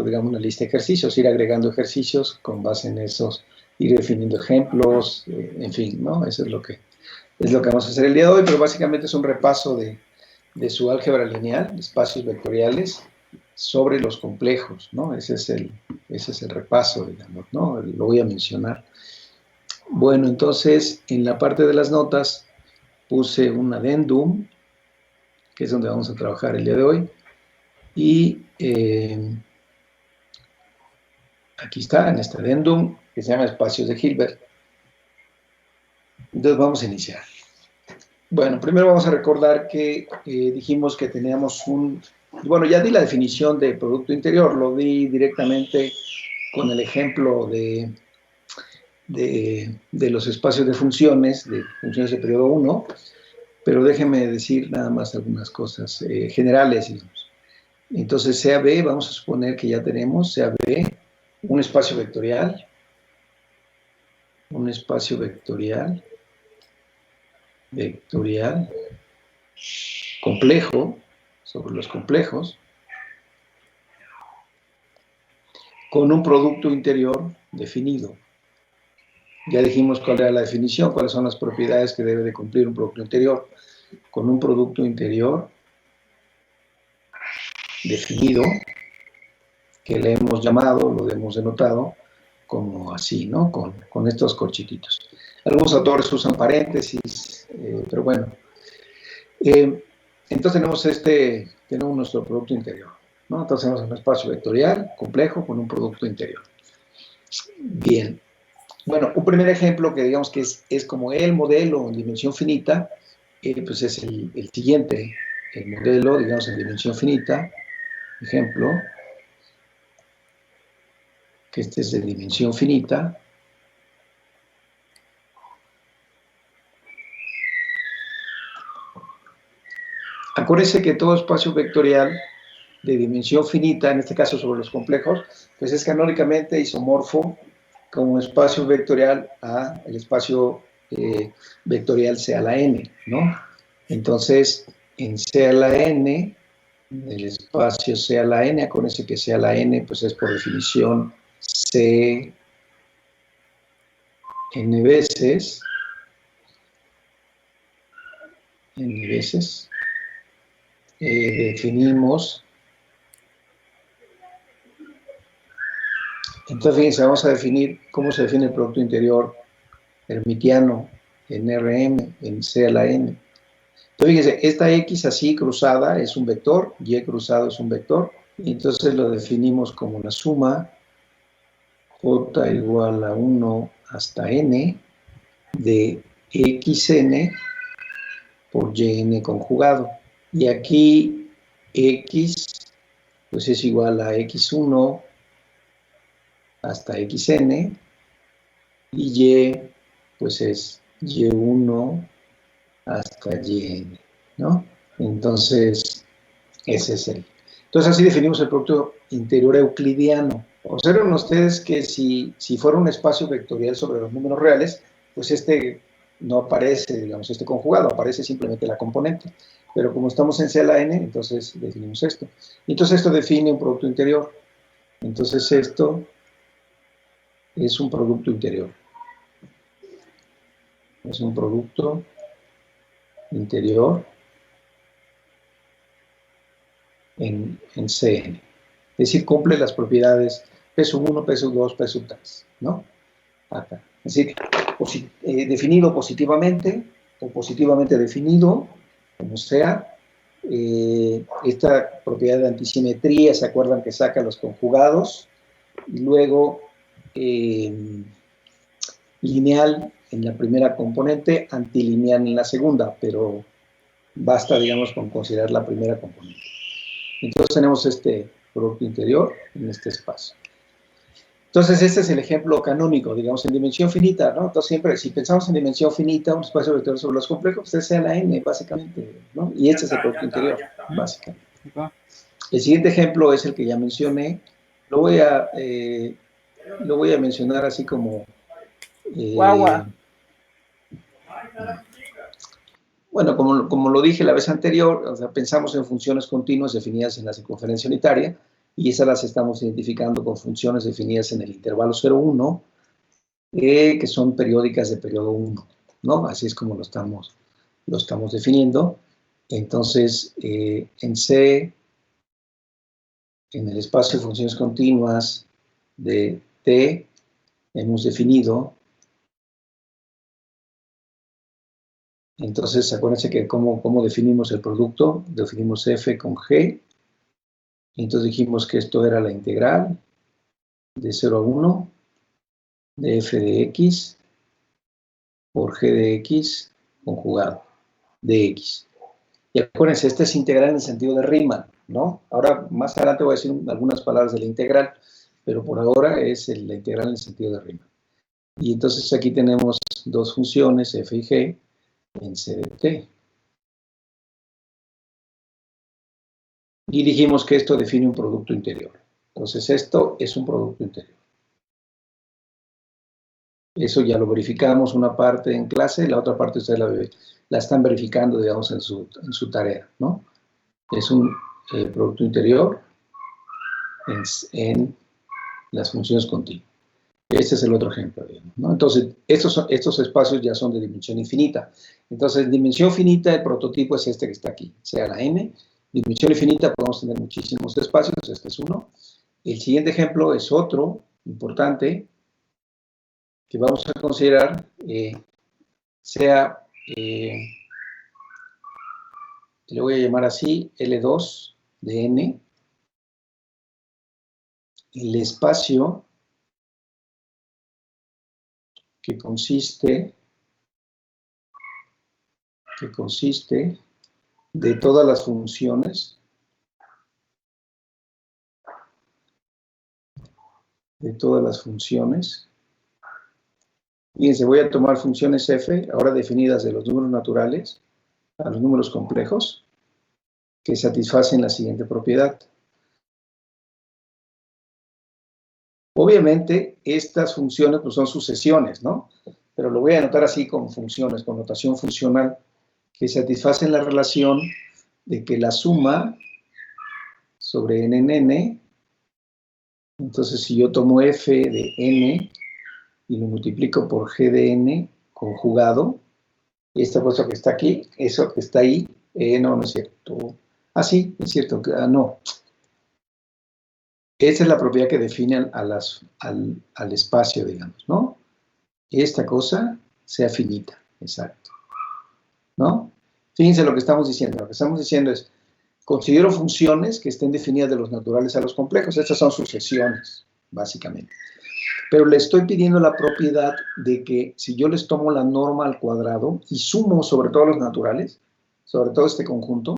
digamos, una lista de ejercicios, ir agregando ejercicios con base en esos, ir definiendo ejemplos, en fin, ¿no? Eso es lo que vamos a hacer el día de hoy, pero básicamente es un repaso de su álgebra lineal, de espacios vectoriales, sobre los complejos, ¿no? Ese es el repaso, digamos, ¿no? Lo voy a mencionar. Bueno, entonces, en la parte de las notas puse un addendum, que es donde vamos a trabajar el día de hoy, y aquí está, en este addendum, que se llama espacios de Hilbert. Entonces vamos a iniciar. Bueno, primero vamos a recordar que dijimos que teníamos bueno, ya di la definición de producto interior, lo di directamente con el ejemplo de los espacios de funciones de periodo 1, pero déjenme decir nada más algunas cosas generales, digamos. Entonces, CAB, vamos a suponer que ya tenemos CAB, un espacio vectorial, complejo, sobre los complejos, con un producto interior definido. Ya dijimos cuál era la definición, cuáles son las propiedades que debe de cumplir un producto interior. Con un producto interior definido, que le hemos llamado, lo hemos denotado, como así, ¿no? Con estos corchititos. Algunos autores usan paréntesis, pero bueno. Entonces tenemos nuestro producto interior, ¿no? Entonces tenemos un espacio vectorial complejo con un producto interior. Bien. Bueno, un primer ejemplo que digamos que es como el modelo en dimensión finita, pues es el siguiente, el modelo, digamos, en dimensión finita, ejemplo, que este es de dimensión finita. Acuérdense que todo espacio vectorial de dimensión finita, en este caso sobre los complejos, pues es canónicamente isomorfo como espacio vectorial a el espacio vectorial C a la n, ¿no? Entonces, en C a la n, el espacio C a la n, acuérdense que C a la n, pues es por definición C n veces, definimos. Entonces, fíjense, vamos a definir cómo se define el producto interior hermitiano en Rm, en C a la n. Entonces, fíjense, esta X así cruzada es un vector, Y cruzado es un vector, y entonces lo definimos como la suma J igual a 1 hasta n de xn por yn conjugado. Y aquí x pues es igual a x1 hasta xn, y y pues es y1 hasta yn, ¿no? Entonces, ese es el. Entonces, así definimos el producto interior euclidiano. Observen ustedes que si fuera un espacio vectorial sobre los números reales, pues este no aparece, digamos, este conjugado, aparece simplemente la componente. Pero como estamos en C a la n, entonces definimos esto. Entonces, esto define un producto interior. Entonces, esto es un producto interior. Es un producto interior en Cn. Es decir, cumple las propiedades P1, P2, P3, ¿no? Acá. Es decir, definido positivamente o positivamente definido, como sea. Esta propiedad de antisimetría, ¿se acuerdan que saca los conjugados? Y luego lineal en la primera componente, antilineal en la segunda, pero basta, digamos, con considerar la primera componente. Entonces tenemos este producto interior en este espacio. Entonces este es el ejemplo canónico, digamos, en dimensión finita, ¿no? Entonces siempre, si pensamos en dimensión finita, un espacio vectorial sobre los complejos, pues es C a la n, básicamente, ¿no? Y este es el producto interior, básicamente. El siguiente ejemplo es el que ya mencioné. Lo voy a mencionar así como... Bueno, como lo dije la vez anterior, o sea, pensamos en funciones continuas definidas en la circunferencia unitaria, y esas las estamos identificando con funciones definidas en el intervalo 0,1, que son periódicas de periodo 1, ¿no? Así es como lo estamos definiendo. Entonces, en C, en el espacio de funciones continuas de T, hemos definido. Entonces, acuérdense que cómo definimos el producto. Definimos F con G. Entonces dijimos que esto era la integral de 0 a 1 de F de X por G de X conjugado de X. Y acuérdense, esta es integral en el sentido de Riemann, ¿no? Ahora, más adelante voy a decir algunas palabras de la integral, pero por ahora es la integral en el sentido de Riemann. Y entonces aquí tenemos dos funciones, F y G, en C de T. Y dijimos que esto define un producto interior. Entonces esto es un producto interior. Eso ya lo verificamos una parte en clase, la otra parte ustedes la están verificando, digamos, en su tarea, ¿no? Es un producto interior en las funciones continuas. Este es el otro ejemplo, digamos, ¿no? Entonces, estos espacios ya son de dimensión infinita. Entonces, en dimensión finita, el prototipo es este que está aquí, sea la n. Dimensión infinita podemos tener muchísimos espacios, este es uno. El siguiente ejemplo es otro importante que vamos a considerar, le voy a llamar así, L2 de n, el espacio que consiste de todas las funciones Fíjense, voy a tomar funciones f, ahora definidas de los números naturales a los números complejos, que satisfacen la siguiente propiedad. Obviamente, estas funciones pues, son sucesiones, ¿no? Pero lo voy a anotar así como funciones, con notación funcional, que satisfacen la relación de que la suma sobre n en n, entonces si yo tomo f de n y lo multiplico por g de n conjugado, esta cosa que está aquí, eso que está ahí, no es cierto. Ah, sí, es cierto, no. Esa es la propiedad que define al espacio, digamos, ¿no? Esta cosa sea finita, exacto, ¿no? Fíjense lo que estamos diciendo. Lo que estamos diciendo es, considero funciones que estén definidas de los naturales a los complejos. Estas son sucesiones, básicamente. Pero le estoy pidiendo la propiedad de que si yo les tomo la norma al cuadrado y sumo sobre todos los naturales, sobre todo este conjunto,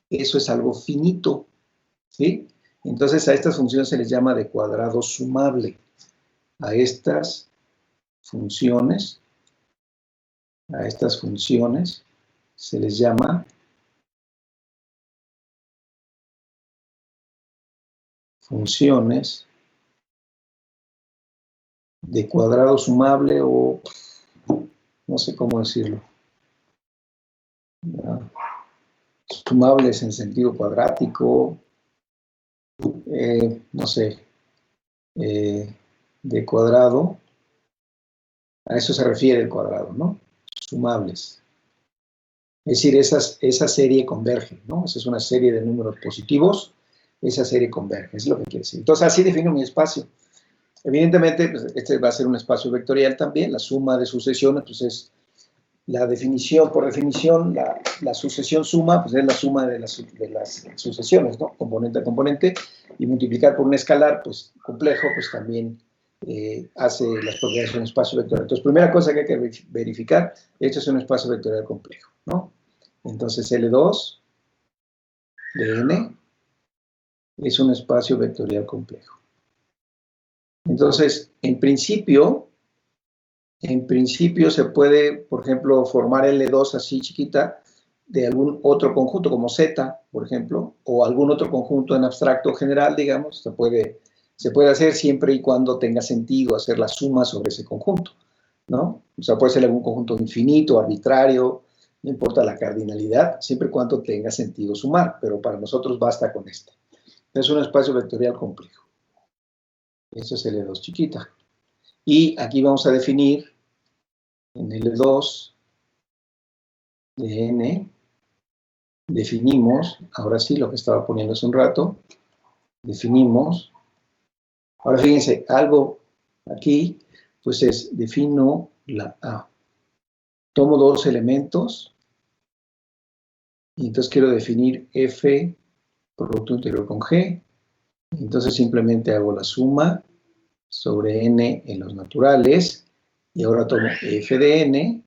eso es algo finito, ¿sí? Entonces a estas funciones se les llama de cuadrado sumable. A estas funciones se les llama funciones de cuadrado sumable o no sé cómo decirlo. Sumables en sentido cuadrático, no sé, de cuadrado, a eso se refiere el cuadrado, ¿no? Sumables. Es decir, esa serie converge, ¿no? Esa es una serie de números positivos, esa serie converge, es lo que quiere decir. Entonces, así defino mi espacio. Evidentemente, pues, este va a ser un espacio vectorial también, la suma de sucesiones, pues es la definición, por definición, la sucesión suma, pues es la suma de las sucesiones, ¿no? Componente a componente, y multiplicar por un escalar, pues complejo, pues también hace las propiedades de un espacio vectorial. Entonces, primera cosa que hay que verificar, esto es un espacio vectorial complejo, ¿no? Entonces, L2 de n es un espacio vectorial complejo. Entonces, en principio se puede, por ejemplo, formar L2 así chiquita de algún otro conjunto, como Z, por ejemplo, o algún otro conjunto en abstracto general, digamos, se puede hacer siempre y cuando tenga sentido hacer la suma sobre ese conjunto, ¿no? O sea, puede ser algún conjunto infinito, arbitrario, no importa la cardinalidad, siempre y cuando tenga sentido sumar, pero para nosotros basta con este. Es un espacio vectorial complejo. Eso es L2 chiquita. Y aquí vamos a definir en L2 de N, definimos, ahora sí, lo que estaba poniendo hace un rato, definimos, ahora fíjense, algo aquí, pues es, defino la A. Tomo dos elementos, y entonces quiero definir F, producto interior con G, entonces simplemente hago la suma sobre N en los naturales, y ahora tomo F de N,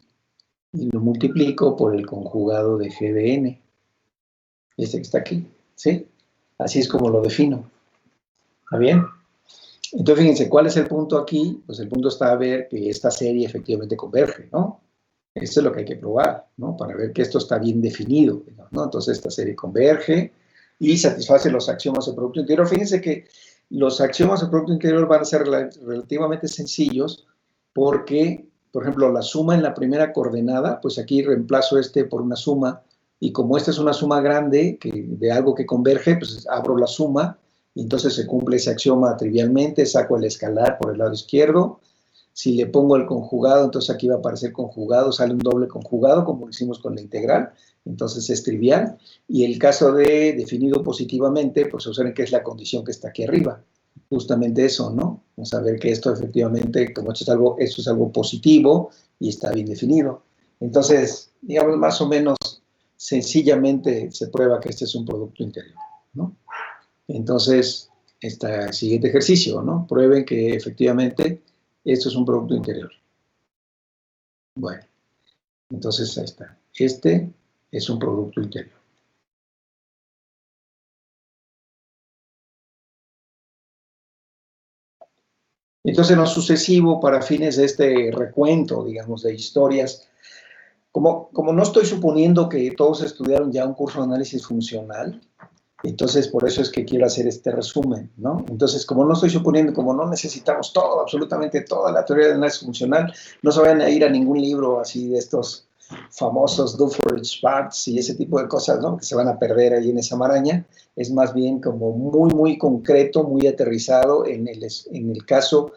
y lo multiplico por el conjugado de G de N, este que está aquí, ¿sí? Así es como lo defino. ¿Está bien? Entonces, fíjense, ¿cuál es el punto aquí? Pues el punto está a ver que esta serie efectivamente converge, ¿no? Esto es lo que hay que probar, ¿no? Para ver que esto está bien definido, ¿no? Entonces, esta serie converge y satisface los axiomas del producto interior. Fíjense que los axiomas del producto interior van a ser relativamente sencillos porque, por ejemplo, la suma en la primera coordenada, pues aquí reemplazo este por una suma y como esta es una suma grande de algo que converge, pues abro la suma y entonces se cumple ese axioma trivialmente, saco el escalar por el lado izquierdo. Si le pongo el conjugado, entonces aquí va a aparecer conjugado, sale un doble conjugado, como lo hicimos con la integral, entonces es trivial. Y el caso de definido positivamente, pues observen que es la condición que está aquí arriba. Justamente eso, ¿no? Vamos a ver que esto efectivamente, como esto es algo positivo y está bien definido. Entonces, digamos, más o menos sencillamente se prueba que este es un producto interior, ¿no? Entonces, el siguiente ejercicio, ¿no? Prueben que efectivamente esto es un producto interior. Bueno, entonces ahí está. Este es un producto interior. Entonces, en lo sucesivo, para fines de este recuento, digamos, de historias, como no estoy suponiendo que todos estudiaron ya un curso de análisis funcional, entonces por eso es que quiero hacer este resumen, ¿no? Entonces, como no estoy suponiendo, como no necesitamos todo, absolutamente toda la teoría de análisis funcional, no se vayan a ir a ningún libro así de estos famosos Dufour, Schwartz y ese tipo de cosas, ¿no? Que se van a perder ahí en esa maraña. Es más bien como muy, muy concreto, muy aterrizado en el caso.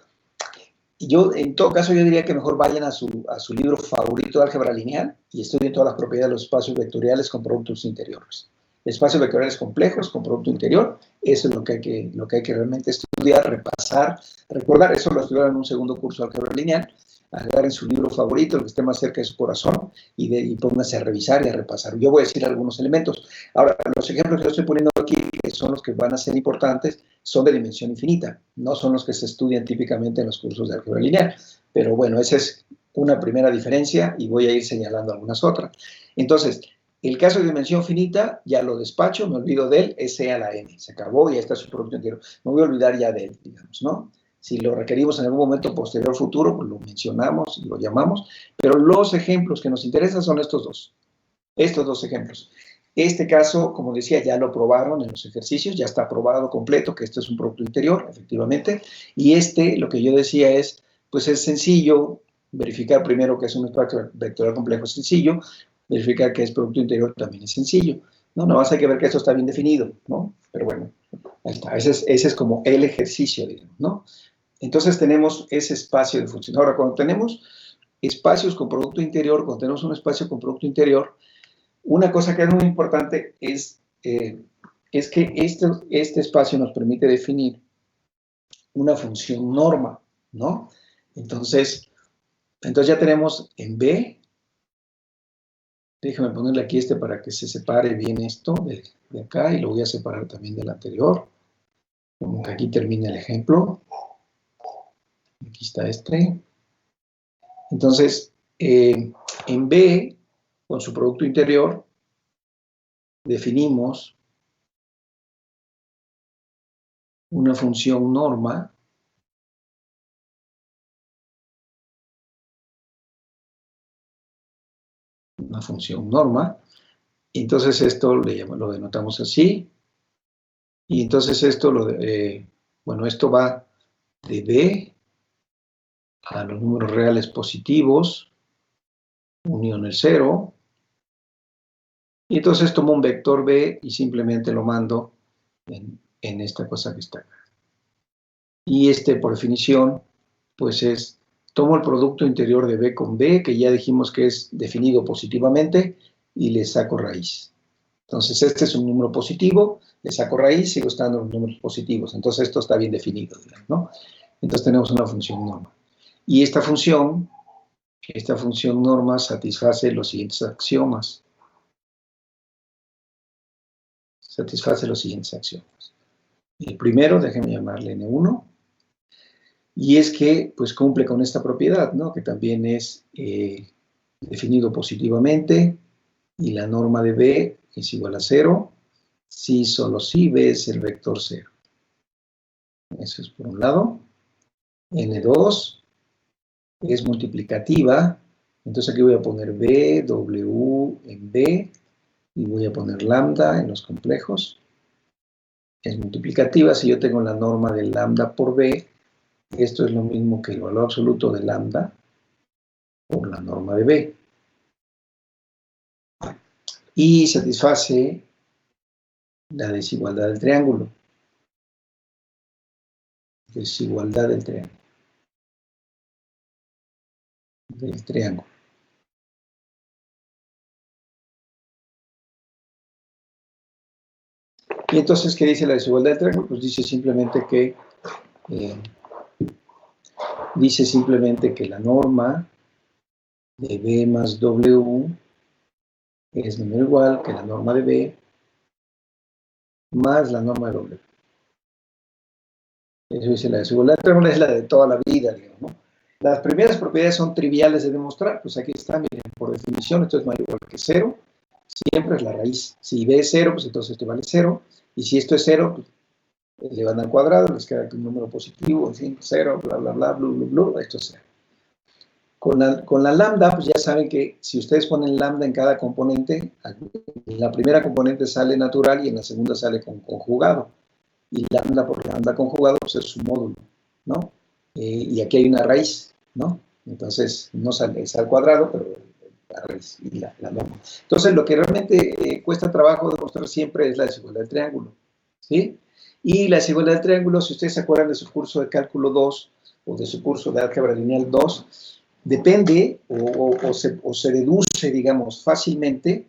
Y yo, en todo caso, yo diría que mejor vayan a su libro favorito de álgebra lineal y estudien todas las propiedades de los espacios vectoriales con productos interiores. Espacios vectoriales complejos con producto interior, eso es lo que hay que realmente estudiar, repasar, recordar. Eso lo estudiaron en un segundo curso de álgebra lineal. Agarren su libro favorito, el que esté más cerca de su corazón, y pónganse a revisar y a repasar. Yo voy a decir algunos elementos. Ahora, los ejemplos que yo estoy poniendo aquí, que son los que van a ser importantes, son de dimensión infinita, no son los que se estudian típicamente en los cursos de álgebra lineal. Pero bueno, esa es una primera diferencia y voy a ir señalando algunas otras. Entonces, el caso de dimensión finita, ya lo despacho, me olvido de él, es C a la n, se acabó, ya está su producto entero. Me voy a olvidar ya de él, digamos, ¿no? Si lo requerimos en algún momento posterior futuro, pues lo mencionamos, lo llamamos, pero los ejemplos que nos interesan son estos dos ejemplos. Este caso, como decía, ya lo probaron en los ejercicios, ya está probado completo que esto es un producto interior, efectivamente, y lo que yo decía es, pues es sencillo verificar primero que es un espacio vectorial complejo sencillo, verificar que es producto interior también es sencillo, ¿no? Nada más hay que ver que esto está bien definido, ¿no? Pero bueno, ahí está, ese es como el ejercicio, digamos, ¿no? Entonces tenemos ese espacio de función. Ahora, cuando tenemos espacios con producto interior, cuando tenemos un espacio con producto interior, una cosa que es muy importante es que este espacio nos permite definir una función norma, ¿no? Entonces ya tenemos en B, déjame ponerle aquí para que se separe bien esto de acá y lo voy a separar también del anterior, como que aquí termina el ejemplo. Aquí está este. Entonces, en B, con su producto interior, definimos una función norma y entonces esto lo denotamos así, y entonces esto esto va de B a los números reales positivos, unión el 0, y entonces tomo un vector B y simplemente lo mando en esta cosa que está acá. Y por definición, pues tomo el producto interior de B con B, que ya dijimos que es definido positivamente, y le saco raíz. Entonces, este es un número positivo, le saco raíz, sigo estando en los números positivos. Entonces, esto está bien definido, digamos, ¿no? Entonces, tenemos una función norma. Y esta función norma satisface los siguientes axiomas. Satisface los siguientes axiomas. El primero, déjenme llamarle N1, y es que, pues, cumple con esta propiedad, ¿no? Que también es definido positivamente, y la norma de B es igual a 0, si solo si B es el vector 0. Eso es por un lado. N2 es multiplicativa, entonces aquí voy a poner B, W en B, y voy a poner lambda en los complejos. Es multiplicativa, si yo tengo la norma de lambda por B, esto es lo mismo que el valor absoluto de lambda por la norma de B. Y satisface la desigualdad del triángulo. Desigualdad del triángulo. Y entonces, ¿qué dice la desigualdad del triángulo? Pues dice simplemente que la norma de B más W es menor o igual que la norma de B más la norma de W. Eso dice la desigualdad del triángulo, es la de toda la vida, digamos, ¿no? Las primeras propiedades son triviales de demostrar, pues aquí está, miren, por definición, esto es mayor que 0, siempre es la raíz. Si B es 0, pues entonces esto vale 0, y si esto es 0, pues le van al cuadrado, les queda un número positivo, en fin, 0, bla, bla, bla, bla, bla, bla, esto es 0. Con la lambda, pues ya saben que si ustedes ponen lambda en cada componente, en la primera componente sale natural y en la segunda sale conjugado. Y lambda por lambda conjugado, pues es su módulo, ¿no? Y aquí hay una raíz, ¿no? Entonces, no sale, es al cuadrado, pero la raíz y la lambda. Entonces, lo que realmente cuesta trabajo demostrar siempre es la desigualdad del triángulo, ¿sí? Y la desigualdad del triángulo, si ustedes se acuerdan de su curso de cálculo 2 o de su curso de álgebra lineal 2, depende o se deduce, digamos, fácilmente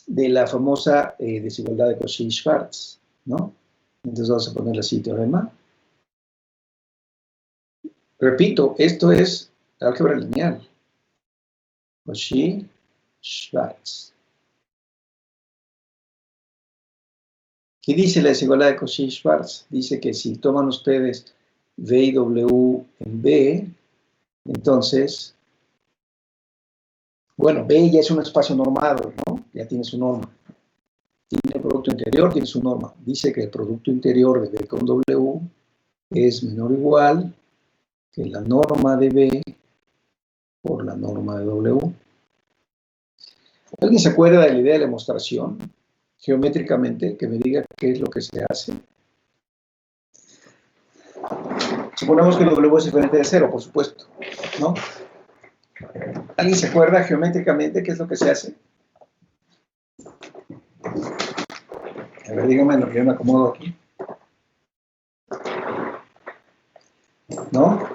de la famosa desigualdad de Cauchy-Schwarz, ¿no? Entonces vamos a ponerle así, teorema. Repito, esto es álgebra lineal. Cauchy-Schwarz. ¿Qué dice la desigualdad de Cauchy-Schwarz? Dice que si toman ustedes V y W en B, entonces, bueno, B ya es un espacio normado, ¿no? Ya tiene su norma. Tiene el producto interior, tiene su norma. Dice que el producto interior de B con W es menor o igual que la norma de B por la norma de W. ¿Alguien se acuerda de la idea de la demostración geométricamente? Que me diga qué es lo que se hace. Suponemos que W es diferente de 0, por supuesto, ¿no? ¿Alguien se acuerda geométricamente qué es lo que se hace? A ver, díganme lo que yo me acomodo aquí. ¿No?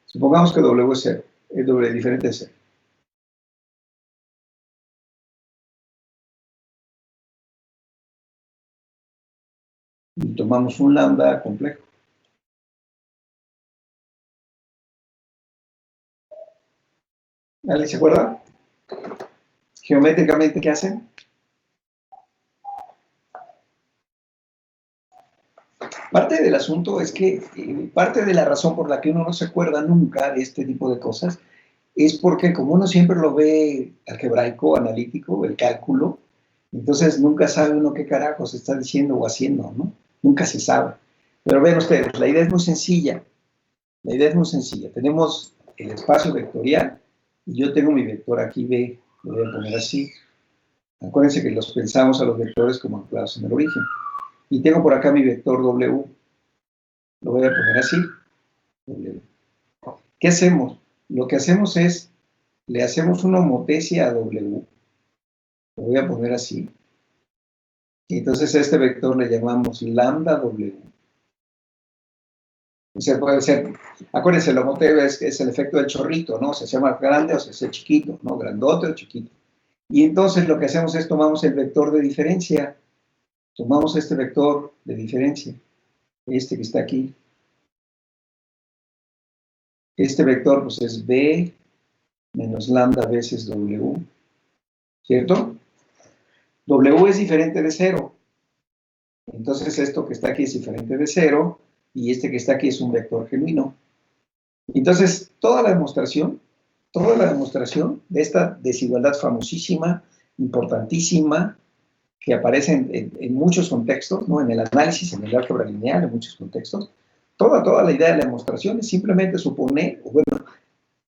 Supongamos que W es 0, es W diferente de 0. Y tomamos un lambda complejo. ¿Alguien se acuerda? Geométricamente, ¿qué hacen? Parte del asunto es que parte de la razón por la que uno no se acuerda nunca de este tipo de cosas es porque como uno siempre lo ve algebraico, analítico, el cálculo, entonces nunca sabe uno qué carajo se está diciendo o haciendo, ¿no? Nunca se sabe. Pero vean ustedes, la idea es muy sencilla. La idea es muy sencilla. Tenemos el espacio vectorial y yo tengo mi vector aquí B, lo voy a poner así. Acuérdense que los pensamos a los vectores como anclados en el origen. Y tengo por acá mi vector W. Lo voy a poner así. W. ¿Qué hacemos? Lo que hacemos es, le hacemos una homotecia a W. Lo voy a poner así. Y entonces a este vector le llamamos lambda W. O sea, puede ser, acuérdense, lo motivo es el efecto del chorrito, ¿no? Se hace más grande o se hace chiquito, ¿no? Grandote o chiquito. Y entonces lo que hacemos es tomamos el vector de diferencia, tomamos este vector de diferencia, este que está aquí. Este vector pues es B menos lambda veces W, ¿cierto? W es diferente de 0. Entonces esto que está aquí es diferente de 0 y este que está aquí es un vector genuino. Entonces, toda la demostración de esta desigualdad famosísima, importantísima, que aparece en muchos contextos, ¿no? En el análisis, en el álgebra lineal, en muchos contextos, toda la idea de la demostración es simplemente suponer, bueno,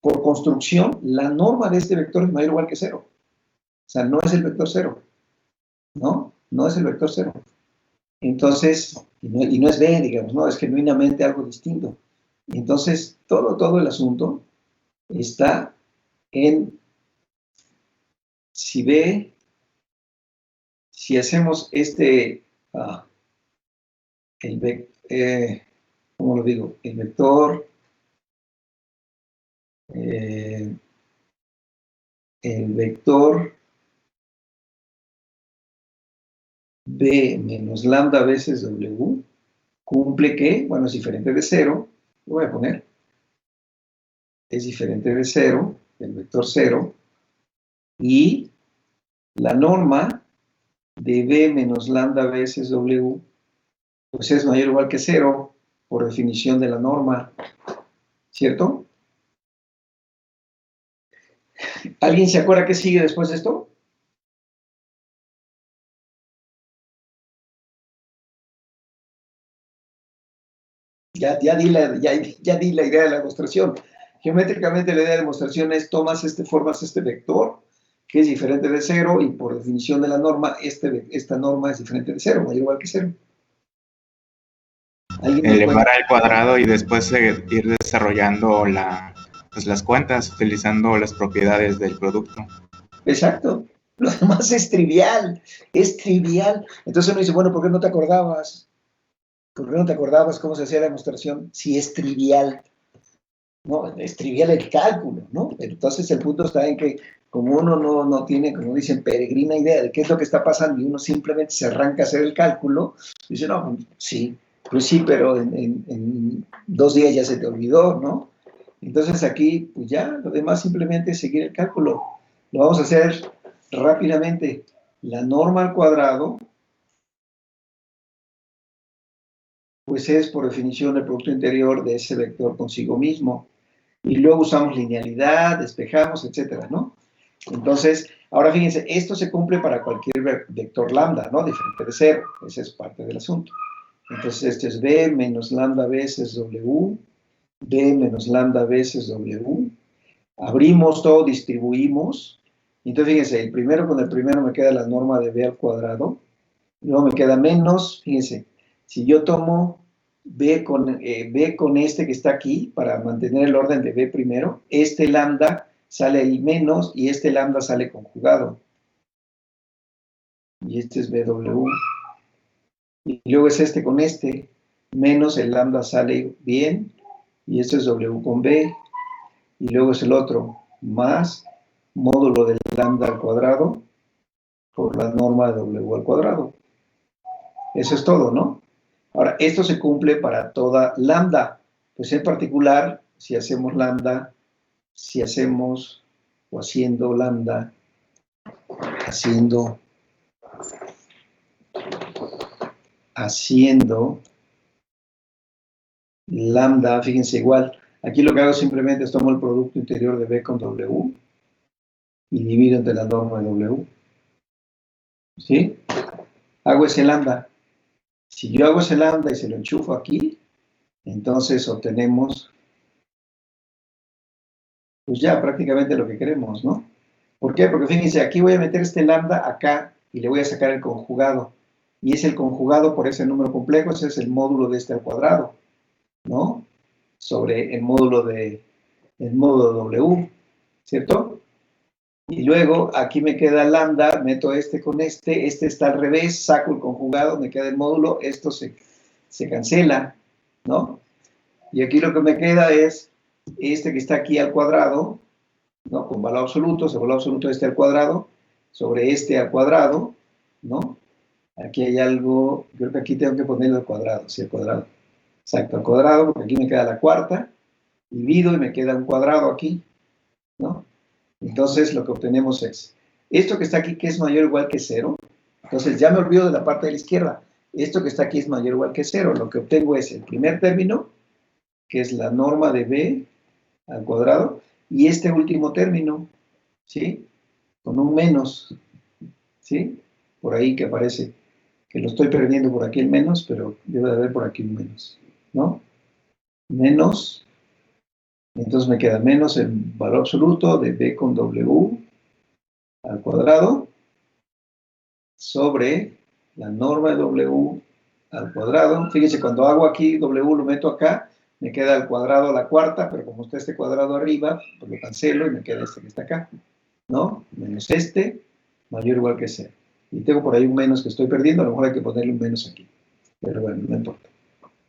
por construcción, la norma de este vector es mayor o igual que 0. O sea, no es el vector 0, ¿no? No es el vector 0. Entonces, y no es B, digamos, no, es genuinamente algo distinto. Entonces, todo el asunto está en si B, si hacemos ¿cómo lo digo? El vector, B menos lambda veces W cumple que, bueno, es diferente de 0, lo voy a poner, es diferente de 0, el vector 0, y la norma de B menos lambda veces W, pues es mayor o igual que 0, por definición de la norma, ¿cierto? ¿Alguien se acuerda qué sigue después de esto? Ya di la idea de la demostración. Geométricamente la idea de demostración es formas este vector, que es diferente de 0, y por definición de la norma, esta norma es diferente de 0, mayor o igual que 0. Elevar al cuadrado y después ir desarrollando pues las cuentas utilizando las propiedades del producto. Exacto. Lo demás es trivial. Entonces uno dice, bueno, ¿por qué no te acordabas? ¿Por qué no te acordabas cómo se hacía la demostración? Si es trivial. No, es trivial el cálculo, ¿no? Pero entonces el punto está en que como uno no tiene, como dicen, peregrina idea de qué es lo que está pasando y uno simplemente se arranca a hacer el cálculo, dice, no, sí, pues sí, pero en 2 días ya se te olvidó, ¿no? Entonces aquí, pues ya, lo demás simplemente es seguir el cálculo. Lo vamos a hacer rápidamente. La norma al cuadrado, pues es por definición el producto interior de ese vector consigo mismo. Y luego usamos linealidad, despejamos, etcétera, ¿no? Entonces, ahora fíjense, esto se cumple para cualquier vector lambda, ¿no? Diferente de 0. Ese es parte del asunto. Entonces, este es B menos lambda veces W, B menos lambda veces W. Abrimos todo, distribuimos. Entonces, fíjense, el primero con el primero me queda la norma de B al cuadrado. Luego me queda menos, fíjense, si yo tomo B con este que está aquí, para mantener el orden de B primero, este lambda sale ahí menos y este lambda sale conjugado. Y este es BW. Y luego es este con este, menos el lambda sale bien, y este es W con B. Y luego es el otro, más módulo del lambda al cuadrado por la norma de W al cuadrado. Eso es todo, ¿no? Ahora, esto se cumple para toda lambda. Pues en particular, si hacemos lambda, si hacemos o haciendo lambda, haciendo lambda, fíjense igual. Aquí lo que hago simplemente es tomo el producto interior de B con W y divido entre la norma de W. ¿Sí? Hago ese lambda. Si yo hago ese lambda y se lo enchufo aquí, entonces obtenemos pues ya prácticamente lo que queremos, ¿no? ¿Por qué? Porque fíjense, aquí voy a meter este lambda acá y le voy a sacar el conjugado. Y es el conjugado por ese número complejo, ese es el módulo de este al cuadrado, ¿no? Sobre el módulo de W, ¿cierto? Y luego aquí me queda lambda, meto este con este está al revés, saco el conjugado, me queda el módulo, esto se cancela, ¿no? Y aquí lo que me queda es este que está aquí al cuadrado, ¿no? Con valor absoluto, sobre valor absoluto este al cuadrado, sobre este al cuadrado, ¿no? Aquí hay algo, creo que aquí tengo que ponerlo al cuadrado, sí, al cuadrado. Exacto, al cuadrado, porque aquí me queda la cuarta, divido y me queda un cuadrado aquí, ¿no? Entonces lo que obtenemos es, esto que está aquí, que es mayor o igual que 0, entonces ya me olvido de la parte de la izquierda, esto que está aquí es mayor o igual que 0, lo que obtengo es el primer término, que es la norma de b al cuadrado, y este último término, ¿sí? Con un menos, ¿sí? Por ahí que aparece, que lo estoy perdiendo por aquí el menos, pero debe de haber por aquí un menos, ¿no? Menos, entonces me queda menos el valor absoluto de b con w al cuadrado sobre la norma de w al cuadrado. Fíjense, cuando hago aquí w lo meto acá, me queda al cuadrado a la cuarta, pero como está este cuadrado arriba, pues lo cancelo y me queda este que está acá, ¿no? Menos este, mayor o igual que 0. Y tengo por ahí un menos que estoy perdiendo, a lo mejor hay que ponerle un menos aquí. Pero bueno, no importa.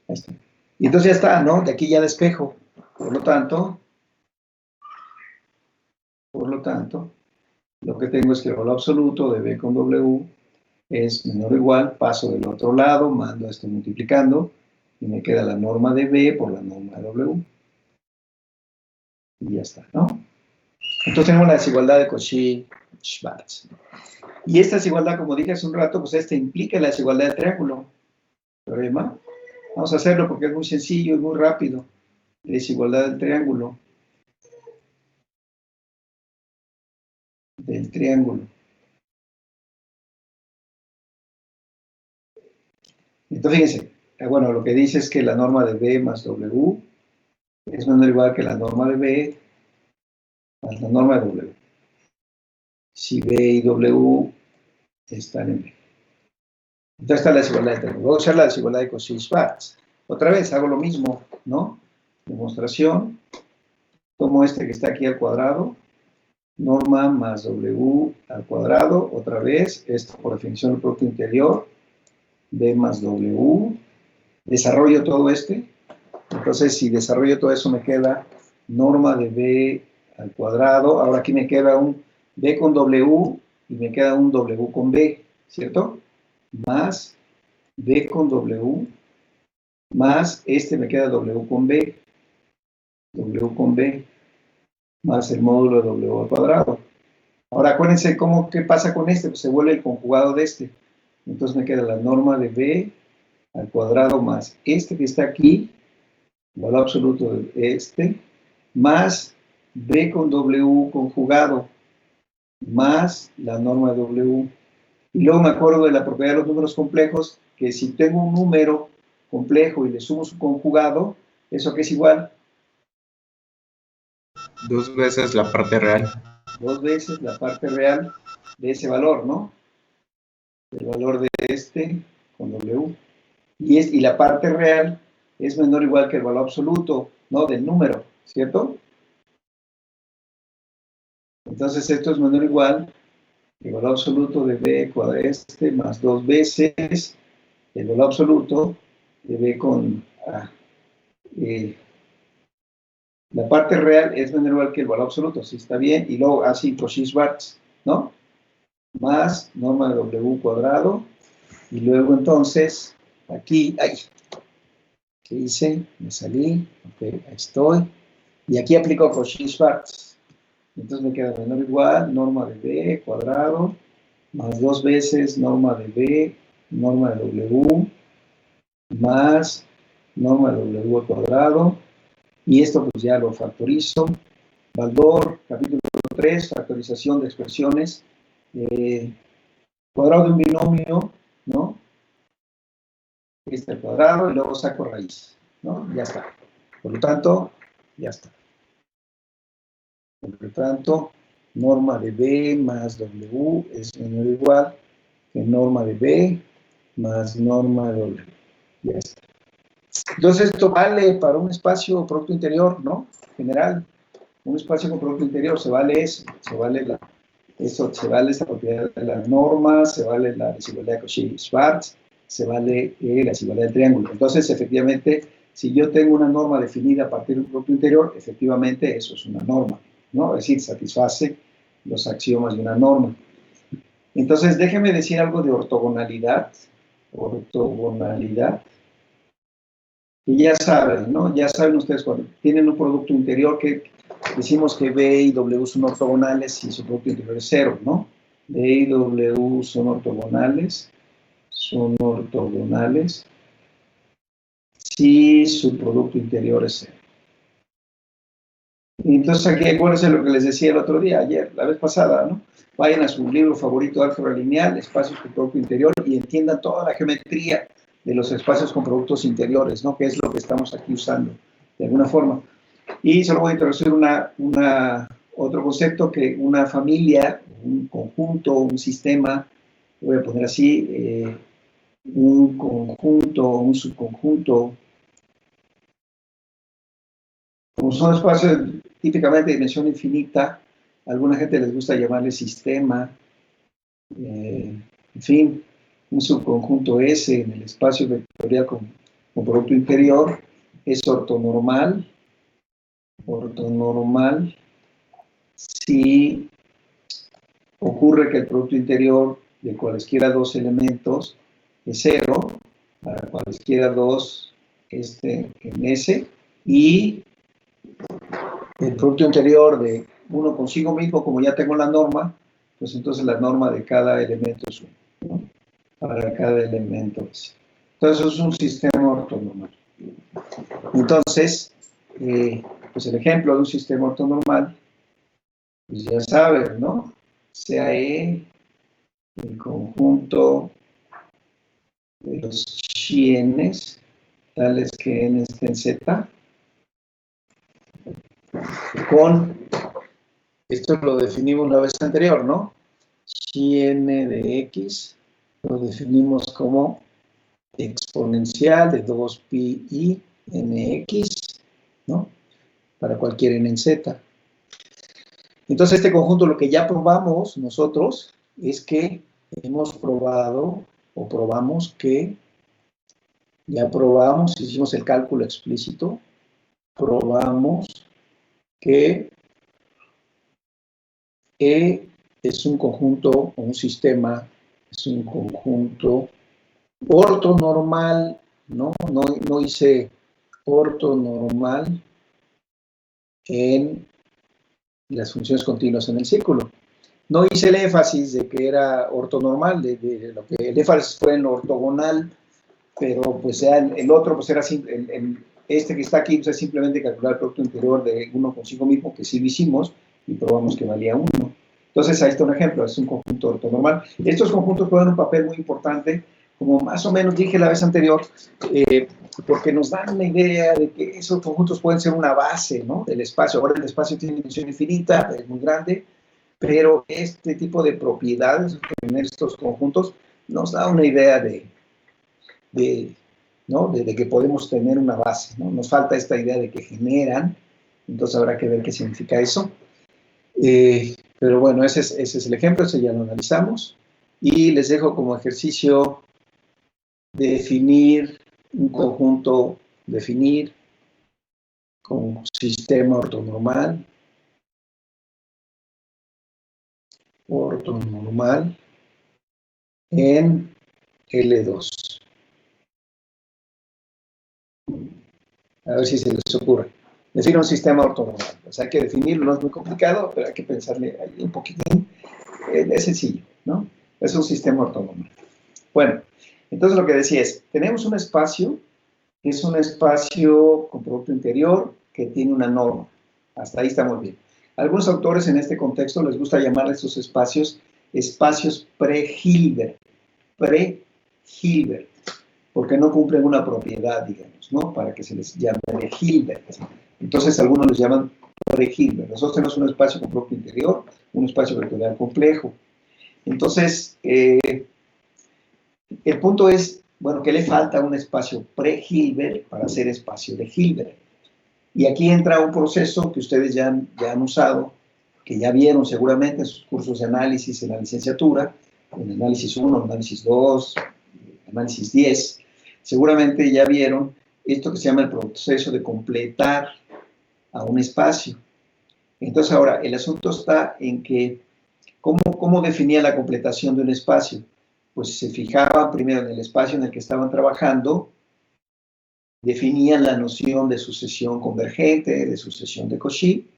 Ahí está. Y entonces ya está, ¿no? De aquí ya despejo. Por lo tanto, lo que tengo es que el valor absoluto de b con w es menor o igual, paso del otro lado, mando esto multiplicando, y me queda la norma de b por la norma de w. Y ya está, ¿no? Entonces tenemos la desigualdad de Cauchy-Schwarz. Y esta desigualdad, como dije hace un rato, pues esta implica la desigualdad del triángulo. ¿Problema? Vamos a hacerlo porque es muy sencillo y muy rápido. Desigualdad del triángulo. Entonces, fíjense, bueno, lo que dice es que la norma de b más w es menor o igual que la norma de b más la norma de w. Si b y w están en b. Entonces está la desigualdad de triángulo. Voy a usar la desigualdad de Cauchy-Schwarz. Otra vez hago lo mismo, ¿no? Demostración. Tomo este que está aquí al cuadrado. Norma más w al cuadrado. Otra vez, esto por definición del producto interior. B más w. Desarrollo todo este. Entonces, si desarrollo todo eso, me queda norma de b al cuadrado. Ahora aquí me queda un b con w y me queda un w con b, ¿cierto? Más b con w, más este me queda w con b, más el módulo de w al cuadrado. Ahora acuérdense qué pasa con este, pues se vuelve el conjugado de este. Entonces me queda la norma de b al cuadrado más este que está aquí, el valor absoluto de este, más b con w conjugado, más la norma de w. Y luego me acuerdo de la propiedad de los números complejos, que si tengo un número complejo y le sumo su conjugado, ¿eso qué es igual? 2 veces la parte real. 2 veces la parte real de ese valor, ¿no? El valor de este con w. Y la parte real es menor o igual que el valor absoluto, ¿no? Del número, ¿cierto? Entonces esto es menor o igual que el valor absoluto de b cuadrado este más 2 veces el valor absoluto de b con a. La parte real es menor o igual que el valor absoluto, ¿sí está bien? Y luego así Cauchy-Schwarz, ¿no? Más norma de w cuadrado. Y luego entonces, aquí, ¿qué hice? Me salí, ok, ahí estoy. Y aquí aplico Cauchy-Schwarz. Entonces me queda menor o igual, norma de b cuadrado, más 2 veces norma de b, norma de w, más norma de w al cuadrado. Y esto pues ya lo factorizo. Baldor, capítulo 3, factorización de expresiones. Cuadrado de un binomio, ¿no? Este al cuadrado y luego saco raíz, ¿no? Ya está. Por lo tanto, ya está. Por lo tanto, norma de b más w es menor o igual que norma de b más norma de w. Ya está. Entonces, esto vale para un espacio producto interior, ¿no? General. Un espacio con producto interior se vale eso, se vale Eso se vale esta propiedad de la norma, se vale la desigualdad de Cauchy-Schwarz, se vale la desigualdad del triángulo. Entonces, efectivamente, si yo tengo una norma definida a partir de un producto interior, efectivamente eso es una norma, ¿no? Es decir, satisface los axiomas de una norma. Entonces, déjenme decir algo de ortogonalidad. Ortogonalidad. Y ya saben, ¿no? Ya saben ustedes cuando tienen un producto interior que decimos que B y W son ortogonales y su producto interior es cero, ¿no? B y W son ortogonales si su producto interior es cero. Y entonces aquí acuérdense lo que les decía el otro día, ayer, la vez pasada, ¿no? Vayan a su libro favorito de álgebra lineal, espacios con producto interior, y entiendan toda la geometría de los espacios con productos interiores, ¿no? Que es lo que estamos aquí usando, de alguna forma. Y solo voy a introducir otro concepto, que una familia, un conjunto, un sistema, voy a poner así, un conjunto, un subconjunto, como son espacios típicamente de dimensión infinita, a alguna gente les gusta llamarle sistema, en fin, un subconjunto S en el espacio vectorial con producto interior es ortonormal si ocurre que el producto interior de cualesquiera dos elementos es cero, para cualesquiera dos en S, y el producto interior de uno consigo mismo, como ya tengo la norma, pues entonces la norma de cada elemento es 1, ¿no? Para cada elemento es. Entonces es un sistema ortonormal. Entonces, pues el ejemplo de un sistema ortonormal, pues ya saben, ¿no? Sea E el conjunto de los xienes, tales que n esté en Z, con, esto lo definimos la vez anterior, ¿no? Xn de x lo definimos como exponencial de 2pi nx, ¿no? Para cualquier n en z. Entonces, este conjunto, lo que ya probamos nosotros es que hemos probado, o probamos que, ya probamos, hicimos el cálculo explícito, probamos que E es un conjunto o un sistema, es un conjunto ortonormal, ¿no? No hice ortonormal en las funciones continuas en el círculo. No hice el énfasis de que era ortonormal, de lo que el énfasis fue en lo ortogonal, pero pues el otro, pues era este que está aquí, pues es simplemente calcular el producto interior de uno consigo mismo, que sí lo hicimos, y probamos que valía 1. Entonces, ahí está un ejemplo, es un conjunto ortonormal. Estos conjuntos juegan un papel muy importante, como más o menos dije la vez anterior, porque nos dan una idea de que esos conjuntos pueden ser una base, ¿no? Del espacio. Ahora el espacio tiene dimensión infinita, es muy grande, pero este tipo de propiedades, tener estos conjuntos, nos da una idea ¿no? de que podemos tener una base, ¿no? Nos falta esta idea de que generan, entonces habrá que ver qué significa eso. Pero bueno, ese es el ejemplo, ese ya lo analizamos. Y les dejo como ejercicio definir un conjunto, definir con un sistema ortonormal en L2. A ver si se les ocurre. Definir un sistema ortonormal. O sea, hay que definirlo, no es muy complicado, pero hay que pensarle ahí un poquitín. Es sencillo, ¿no? Es un sistema ortonormal. Bueno, entonces lo que decía es, tenemos un espacio, que es un espacio con producto interior, que tiene una norma. Hasta ahí estamos bien. Algunos autores en este contexto les gusta llamar a estos espacios pre-Hilbert. Pre-Hilbert. Porque no cumplen una propiedad, digamos, ¿no? Para que se les llame de Hilbert. Entonces, algunos les llaman pre-Hilbert. Nosotros tenemos un espacio con producto interior, un espacio vectorial complejo. Entonces, el punto es, bueno, que le falta un espacio pre-Hilbert para ser espacio de Hilbert. Y aquí entra un proceso que ustedes ya han usado, que ya vieron seguramente en sus cursos de análisis en la licenciatura, en análisis 1, análisis 2, análisis 10, seguramente ya vieron esto que se llama el proceso de completar a un espacio. Entonces ahora, el asunto está en que, ¿cómo definía la completación de un espacio? Pues se fijaban primero en el espacio en el que estaban trabajando, definían la noción de sucesión convergente, de sucesión de Cauchy,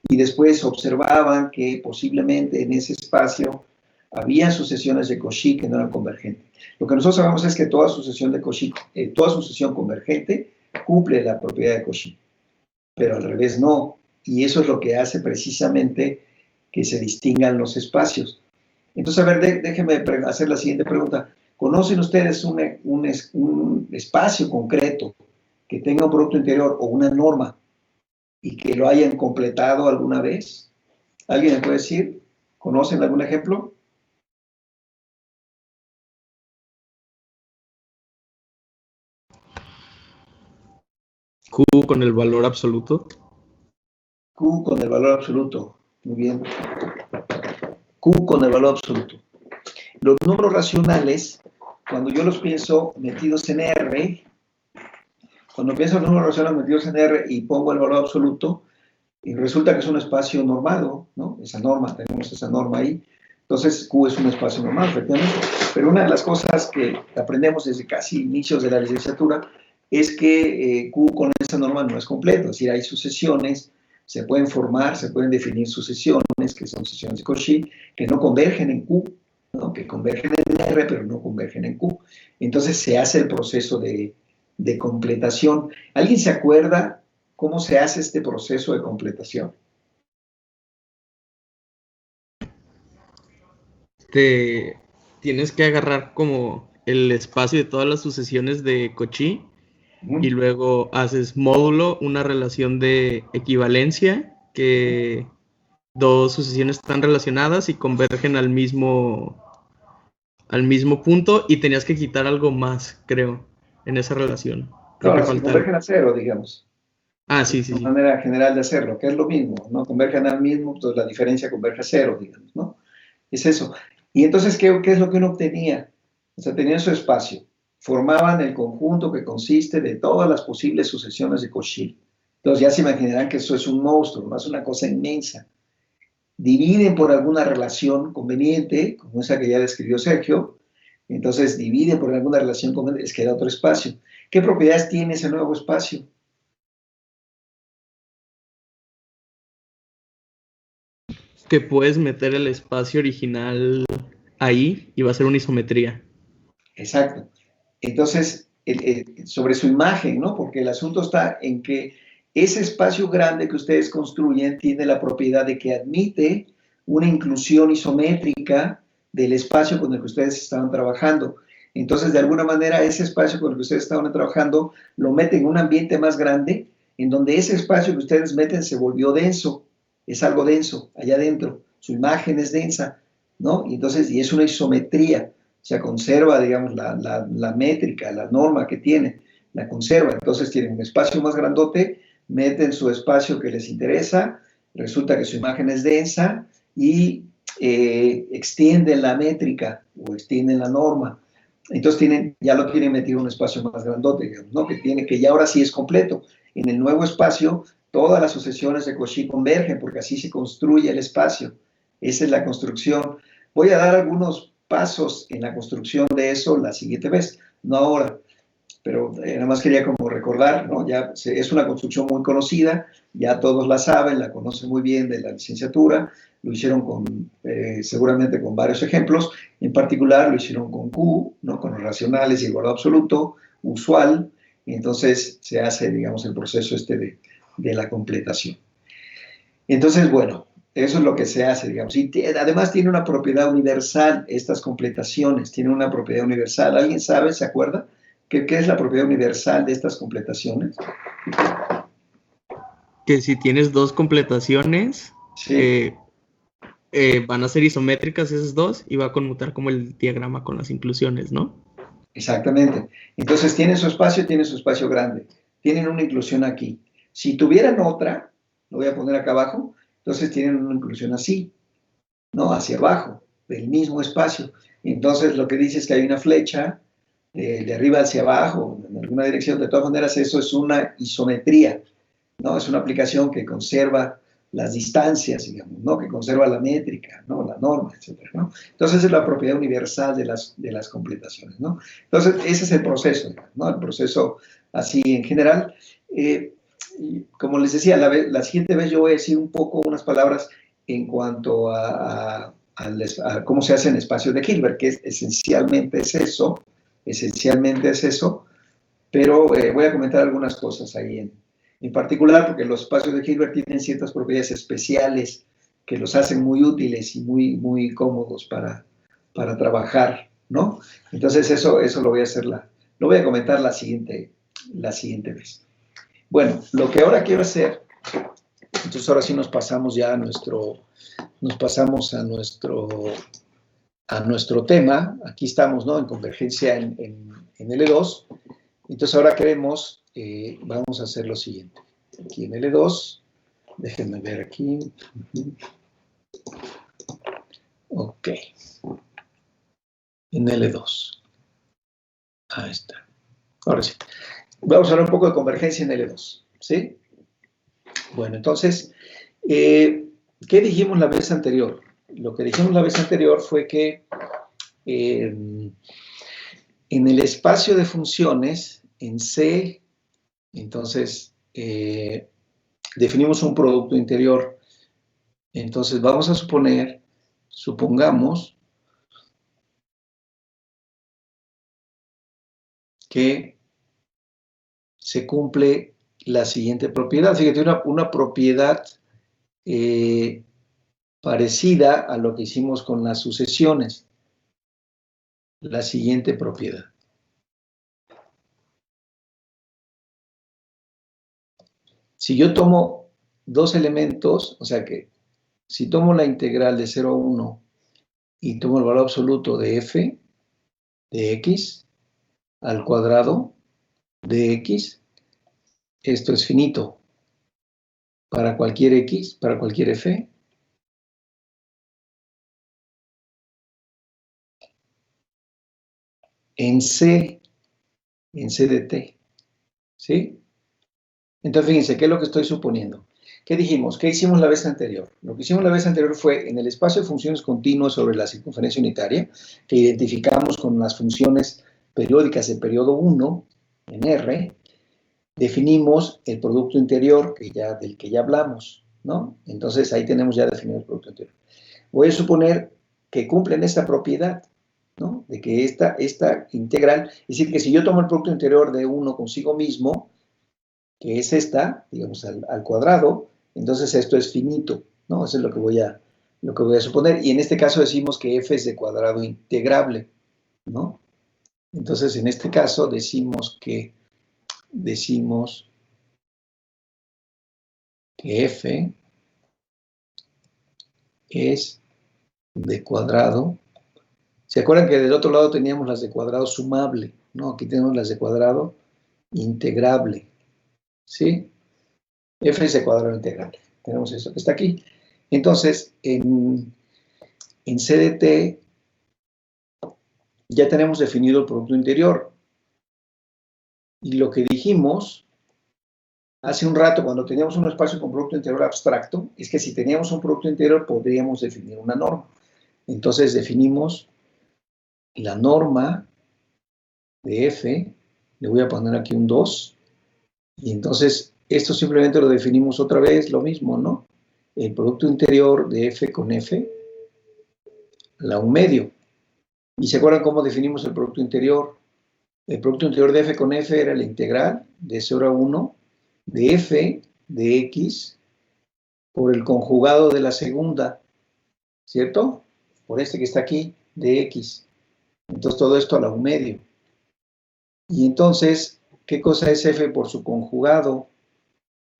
y después observaban que posiblemente en ese espacio había sucesiones de Cauchy que no eran convergentes. Lo que nosotros sabemos es que toda sucesión de Cauchy, toda sucesión convergente cumple la propiedad de Cauchy, pero al revés no. Y eso es lo que hace precisamente que se distingan los espacios. Entonces, a ver, déjenme hacer la siguiente pregunta. ¿Conocen ustedes un espacio concreto que tenga un producto interior o una norma y que lo hayan completado alguna vez? ¿Alguien me puede decir? ¿Conocen algún ejemplo? Q con el valor absoluto. Q con el valor absoluto. Muy bien. Q con el valor absoluto. Los números racionales, cuando yo los pienso metidos en R, cuando pienso en números racionales metidos en R y pongo el valor absoluto, y resulta que es un espacio normado, ¿no? Esa norma, tenemos esa norma ahí. Entonces, Q es un espacio normal, efectivamente. Pero una de las cosas que aprendemos desde casi inicios de la licenciatura es que Q con esa norma no es completo. Es decir, hay sucesiones, se pueden formar, se pueden definir sucesiones, que son sucesiones de Cauchy, que no convergen en Q, ¿no? Que convergen en R, pero no convergen en Q. Entonces, se hace el proceso de completación. ¿Alguien se acuerda cómo se hace este proceso de completación? Tienes que agarrar como el espacio de todas las sucesiones de Cauchy y luego haces módulo, una relación de equivalencia, que dos sucesiones están relacionadas y convergen al mismo punto, y tenías que quitar algo más, creo, en esa relación. Creo Claro, que si falta convergen a cero, digamos. Ah, sí, Es sí, una sí. manera general de hacerlo, que es lo mismo, ¿no? Convergen al mismo, entonces la diferencia converge a cero, digamos, ¿no? Es eso. Y entonces, ¿qué es lo que uno obtenía? O sea, tenían su espacio, formaban el conjunto que consiste de todas las posibles sucesiones de Cauchy. Entonces ya se imaginarán que eso es un monstruo, ¿no? Es una cosa inmensa. Dividen por alguna relación conveniente, como esa que ya describió Sergio, entonces dividen por alguna relación conveniente, les queda otro espacio. ¿Qué propiedades tiene ese nuevo espacio? Que puedes meter el espacio original ahí y va a ser una isometría. Exacto. Entonces, sobre su imagen, ¿no? Porque el asunto está en que ese espacio grande que ustedes construyen tiene la propiedad de que admite una inclusión isométrica del espacio con el que ustedes estaban trabajando. Entonces, de alguna manera, ese espacio con el que ustedes estaban trabajando lo meten en un ambiente más grande, en donde ese espacio que ustedes meten se volvió denso, es algo denso allá adentro, su imagen es densa, ¿no? Y entonces, y es una isometría. Se conserva, digamos, la métrica, la norma que tiene, la conserva. Entonces tienen un espacio más grandote, meten su espacio que les interesa, resulta que su imagen es densa y extienden la métrica o extienden la norma. Entonces ya lo tienen metido en un espacio más grandote, digamos, ¿no? Que ya ahora sí es completo. En el nuevo espacio, todas las sucesiones de Cauchy convergen, porque así se construye el espacio. Esa es la construcción. Voy a dar algunos pasos en la construcción de eso la siguiente vez, no ahora, pero nada más quería como recordar, ¿no? Ya es una construcción muy conocida, ya todos la saben, la conocen muy bien de la licenciatura, lo hicieron seguramente con varios ejemplos, en particular lo hicieron con Q, ¿no? Con los racionales y el valor absoluto, usual, y entonces se hace, digamos, el proceso de la completación. Entonces, bueno, eso es lo que se hace, digamos. Y además tiene una propiedad universal, estas completaciones tienen una propiedad universal. ¿Alguien sabe, se acuerda? ¿Qué es la propiedad universal de estas completaciones? Que si tienes dos completaciones, Sí, van a ser isométricas esas dos y va a conmutar como el diagrama con las inclusiones, ¿no? exactamente. Entonces tienen su espacio grande. Tienen una inclusión aquí. Si tuvieran otra, lo voy a poner acá abajo, Entonces tienen una inclusión así, ¿no? Hacia abajo, del mismo espacio. Entonces lo que dice es que hay una flecha de arriba hacia abajo, en alguna dirección. De todas maneras, eso es una isometría, ¿no? Es una aplicación que conserva las distancias, digamos, ¿no? Que conserva la métrica, ¿no? La norma, etcétera, ¿no? Entonces es la propiedad universal de las completaciones, ¿no? Entonces ese es el proceso, ¿no? El proceso así en general. Como les decía, la siguiente vez yo voy a decir un poco unas palabras en cuanto a cómo se hacen espacios de Hilbert, que esencialmente es eso, pero voy a comentar algunas cosas ahí en particular, porque los espacios de Hilbert tienen ciertas propiedades especiales que los hacen muy útiles y muy, muy cómodos para trabajar, ¿no? Entonces eso lo voy a comentar la siguiente vez. Bueno, lo que ahora quiero hacer, entonces ahora sí nos pasamos ya a nuestro tema. Aquí estamos, ¿no? En convergencia en L2. Entonces ahora vamos a hacer lo siguiente. Aquí en L2, déjenme ver aquí. Ok. En L2. Ahí está. Ahora sí. Vamos a hablar un poco de convergencia en L2, ¿sí? Bueno, entonces, ¿qué dijimos la vez anterior? Lo que dijimos la vez anterior fue que en el espacio de funciones, en C, entonces, definimos un producto interior. Entonces, vamos a supongamos que se cumple la siguiente propiedad. Fíjate, una propiedad parecida a lo que hicimos con las sucesiones. La siguiente propiedad. Si yo tomo dos elementos, o sea que si tomo la integral de 0 a 1 y tomo el valor absoluto de f de x al cuadrado de x, esto es finito para cualquier x, para cualquier f. En C de t, ¿sí? Entonces, fíjense, ¿qué es lo que estoy suponiendo? ¿Qué dijimos? ¿Qué hicimos la vez anterior? Lo que hicimos la vez anterior fue, en el espacio de funciones continuas sobre la circunferencia unitaria, que identificamos con las funciones periódicas de periodo 1, en R, definimos el producto interior del que ya hablamos, ¿no? Entonces, ahí tenemos ya definido el producto interior. Voy a suponer que cumplen esta propiedad, ¿no? De que esta integral, es decir, que si yo tomo el producto interior de 1 consigo mismo, que es esta, digamos, al cuadrado, entonces esto es finito, ¿no? Eso es lo que voy a suponer. Y en este caso decimos que f es de cuadrado integrable, ¿no? Entonces, en este caso decimos que f es de cuadrado. ¿Se acuerdan que del otro lado teníamos las de cuadrado sumable? ¿No? Aquí tenemos las de cuadrado integrable, ¿sí? F es de cuadrado integrable. Tenemos eso que está aquí. Entonces, en CDT ya tenemos definido el producto interior. Y lo que dijimos hace un rato, cuando teníamos un espacio con producto interior abstracto, es que si teníamos un producto interior podríamos definir una norma. Entonces definimos la norma de F, le voy a poner aquí un 2, y entonces esto simplemente lo definimos otra vez, lo mismo, ¿no? El producto interior de F con F, la 1 medio. ¿Y se acuerdan cómo definimos el producto interior? El producto interior de F con F era la integral de 0 a 1 de F de X por el conjugado de la segunda, ¿cierto? Por este que está aquí, de X. Entonces todo esto a la 1 medio. Y entonces, ¿qué cosa es F por su conjugado?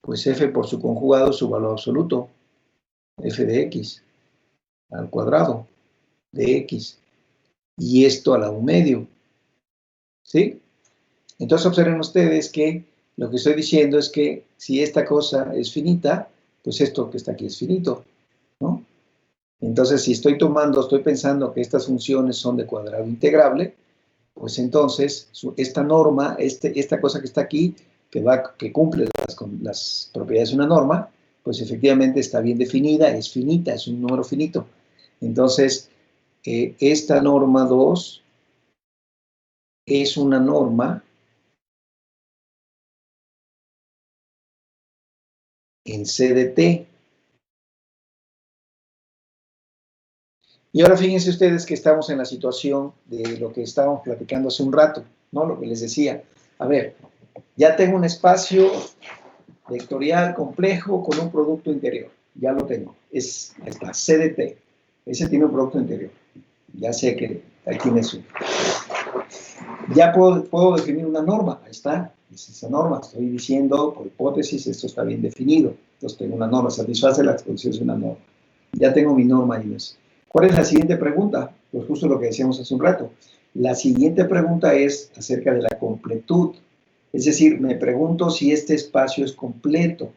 Pues F por su conjugado, su valor absoluto, F de X al cuadrado de X. Y esto a la 1 medio. ¿Sí? Entonces observen ustedes que lo que estoy diciendo es que si esta cosa es finita, pues esto que está aquí es finito, ¿no? Entonces, si estoy pensando que estas funciones son de cuadrado integrable, pues entonces esta norma, esta cosa que está aquí, que cumple con las propiedades de una norma, pues efectivamente está bien definida, es finita, es un número finito. Entonces, esta norma 2 es una norma en C de T. Y ahora fíjense ustedes que estamos en la situación de lo que estábamos platicando hace un rato, ¿no? Lo que les decía. A ver, ya tengo un espacio vectorial complejo con un producto interior. Ya lo tengo. Es la C de T. Ese tiene un producto interior. Ya sé que ahí tiene su. Ya puedo definir una norma. Ahí está. Es esa norma. Estoy diciendo, por hipótesis, esto está bien definido. Entonces tengo una norma. Satisface las condiciones de una norma. Ya tengo mi norma ahí. ¿Cuál es la siguiente pregunta? Pues justo lo que decíamos hace un rato. La siguiente pregunta es acerca de la completud. Es decir, me pregunto si este espacio es completo,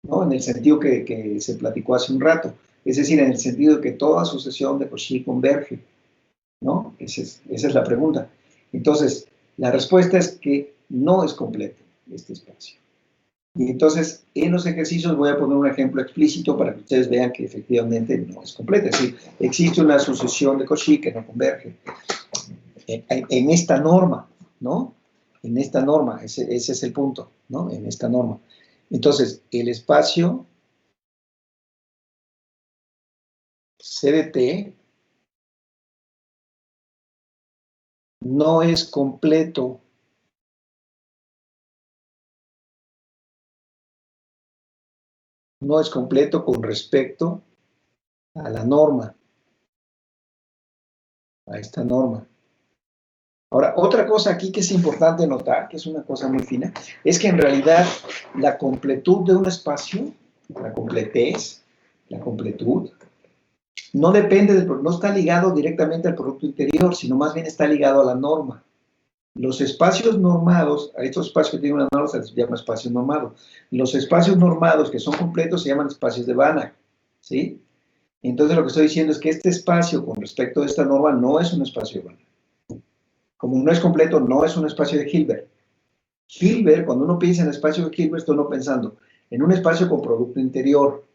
¿no? En el sentido que se platicó hace un rato. Es decir, en el sentido de que toda sucesión de Cauchy converge, ¿no? Esa es la pregunta. Entonces, la respuesta es que no es completo este espacio. Y entonces, en los ejercicios voy a poner un ejemplo explícito para que ustedes vean que efectivamente no es completo. Es decir, existe una sucesión de Cauchy que no converge en esta norma, ¿no? En esta norma, ese es el punto, ¿no? En esta norma. Entonces, el espacio C de T no es completo con respecto a la norma, a esta norma. Ahora, otra cosa aquí que es importante notar, que es una cosa muy fina, es que en realidad la completud de un espacio, la completez, la completud, no depende no está ligado directamente al producto interior, sino más bien está ligado a la norma. Los espacios normados, a estos espacios que tienen una norma se les llama espacios normados. Los espacios normados que son completos se llaman espacios de Banach, ¿sí? Entonces lo que estoy diciendo es que este espacio con respecto a esta norma no es un espacio de Banach. Como no es completo, no es un espacio de Hilbert. Hilbert, cuando uno piensa en espacio de Hilbert, estoy no pensando en un espacio con producto interior,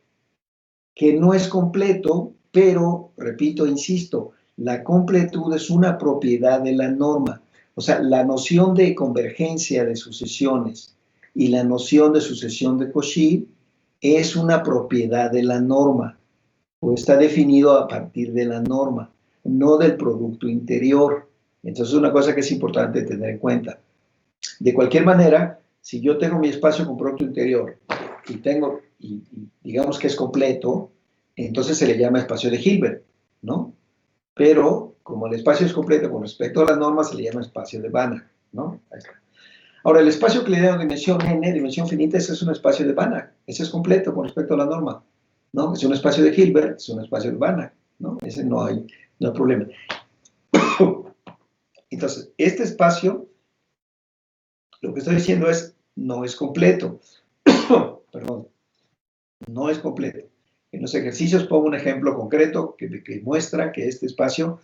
que no es completo, pero, repito, insisto, la completud es una propiedad de la norma. O sea, la noción de convergencia de sucesiones y la noción de sucesión de Cauchy es una propiedad de la norma, o está definido a partir de la norma, no del producto interior. Entonces, es una cosa que es importante tener en cuenta. De cualquier manera, si yo tengo mi espacio con producto interior y digamos que es completo, entonces se le llama espacio de Hilbert, ¿no? Pero como el espacio es completo con respecto a las normas, se le llama espacio de Banach, ¿no? Ahí está. Ahora, el espacio que le da dimensión n, dimensión finita, ese es un espacio de Banach. Ese es completo con respecto a la norma, ¿no? Es un espacio de Hilbert, es un espacio de Banach, ¿no? Ese no hay problema. Entonces, este espacio, lo que estoy diciendo es, no es completo. Perdón, no es completo. En los ejercicios pongo un ejemplo concreto que muestra que este espacio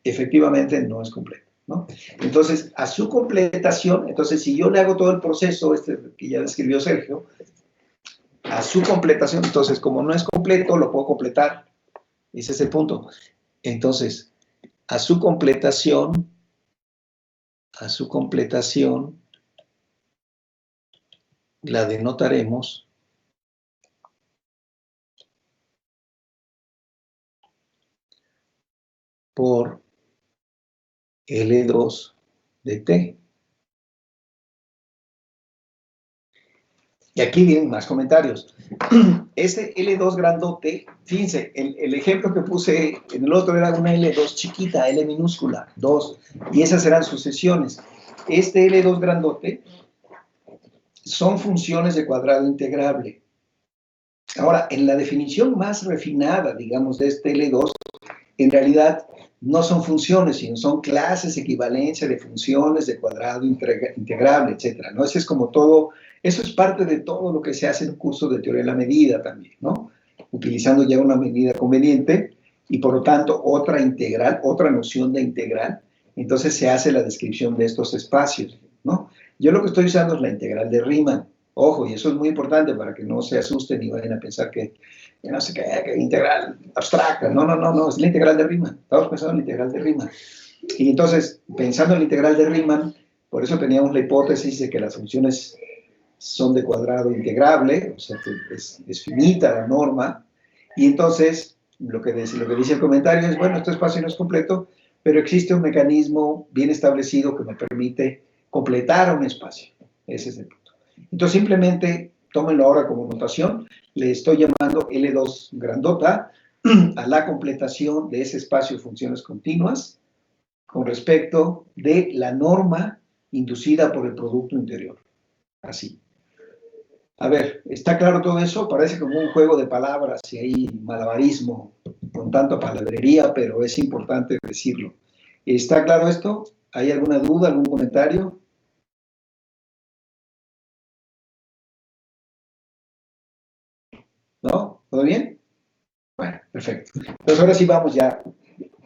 efectivamente no es completo, ¿no? Entonces, a su completación, entonces si yo le hago todo el proceso que ya describió Sergio, a su completación, entonces como no es completo, lo puedo completar. Ese es el punto. Entonces, a su completación, la denotaremos por L2 de T. Y aquí vienen más comentarios. Este L2 grandote, fíjense, el ejemplo que puse en el otro era una L2 chiquita, L minúscula, 2, y esas eran sucesiones. Este L2 grandote son funciones de cuadrado integrable. Ahora, en la definición más refinada, digamos, de este L2, en realidad no son funciones, sino son clases, equivalencia de funciones de cuadrado integrable, etc., ¿no? Ese es como todo Eso es parte de todo lo que se hace en un curso de teoría de la medida también, ¿no? Utilizando ya una medida conveniente y por lo tanto otra integral, otra noción de integral. Entonces se hace la descripción de estos espacios, ¿no? Yo lo que estoy usando es la integral de Riemann. Ojo, y eso es muy importante para que no se asusten y vayan a pensar que no sé qué, que integral abstracta. No, no, no, no, es la integral de Riemann. Estamos pensando en la integral de Riemann. Y entonces, pensando en la integral de Riemann, por eso teníamos la hipótesis de que las funciones son de cuadrado integrable, o sea, que es finita la norma. Y entonces, lo que dice el comentario es, bueno, este espacio no es completo, pero existe un mecanismo bien establecido que me permite completar un espacio. Ese es el punto. Entonces, simplemente, tómenlo ahora como notación, le estoy llamando L2 grandota a la completación de ese espacio de funciones continuas con respecto de la norma inducida por el producto interior. Así. A ver, ¿está claro todo eso? Parece como un juego de palabras y hay malabarismo con tanta palabrería, pero es importante decirlo. ¿Está claro esto? ¿Hay alguna duda, algún comentario? ¿No? ¿Todo bien? Bueno, perfecto. Entonces ahora sí vamos ya,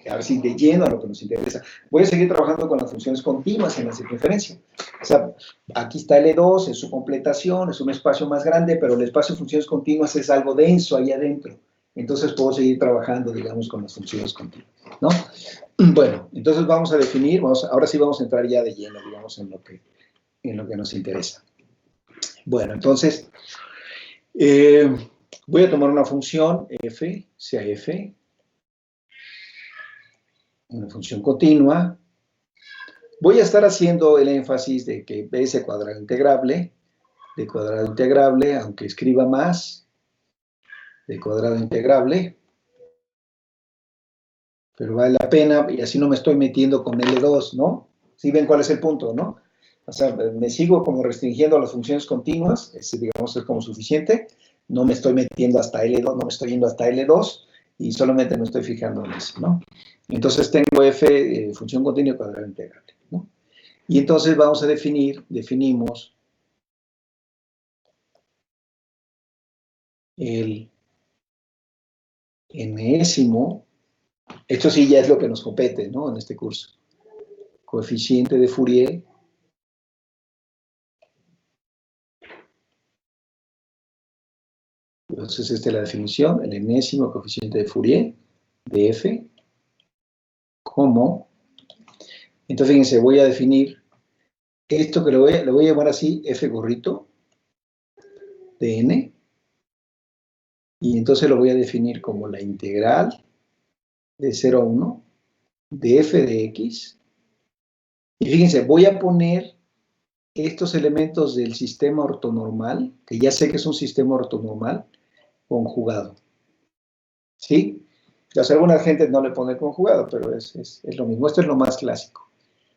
ahora sí de lleno a lo que nos interesa. Voy a seguir trabajando con las funciones continuas en la circunferencia. O sea, aquí está L2, es su completación, es un espacio más grande, pero el espacio de funciones continuas es algo denso ahí adentro. Entonces puedo seguir trabajando, digamos, con las funciones continuas, ¿no? Bueno, entonces vamos a definir, ahora sí vamos a entrar ya de lleno, digamos, en lo que nos interesa. Bueno, entonces, voy a tomar una función f, sea f, una función continua. Voy a estar haciendo el énfasis de que ese cuadrado integrable, aunque escriba más, de cuadrado integrable, pero vale la pena, y así no me estoy metiendo con L2, ¿no? ¿Sí ven cuál es el punto, no? O sea, me sigo como restringiendo a las funciones continuas, digamos, es como suficiente, no me estoy metiendo hasta L2, no me estoy yendo hasta L2, y solamente me estoy fijando en eso, ¿no? Entonces tengo f, función continua y cuadrado integrable, ¿no? Y entonces vamos a definimos el enésimo, esto sí ya es lo que nos compete, ¿no? En este curso. Coeficiente de Fourier entonces esta es la definición, el enésimo coeficiente de Fourier de f como, entonces fíjense, voy a definir esto que le voy a llamar así f gorrito de n, y entonces lo voy a definir como la integral de 0 a 1 de f de x, y fíjense, voy a poner estos elementos del sistema ortonormal, que ya sé que es un sistema ortonormal, conjugado. ¿Sí? O sea, alguna gente no le pone conjugado, pero es lo mismo. Esto es lo más clásico.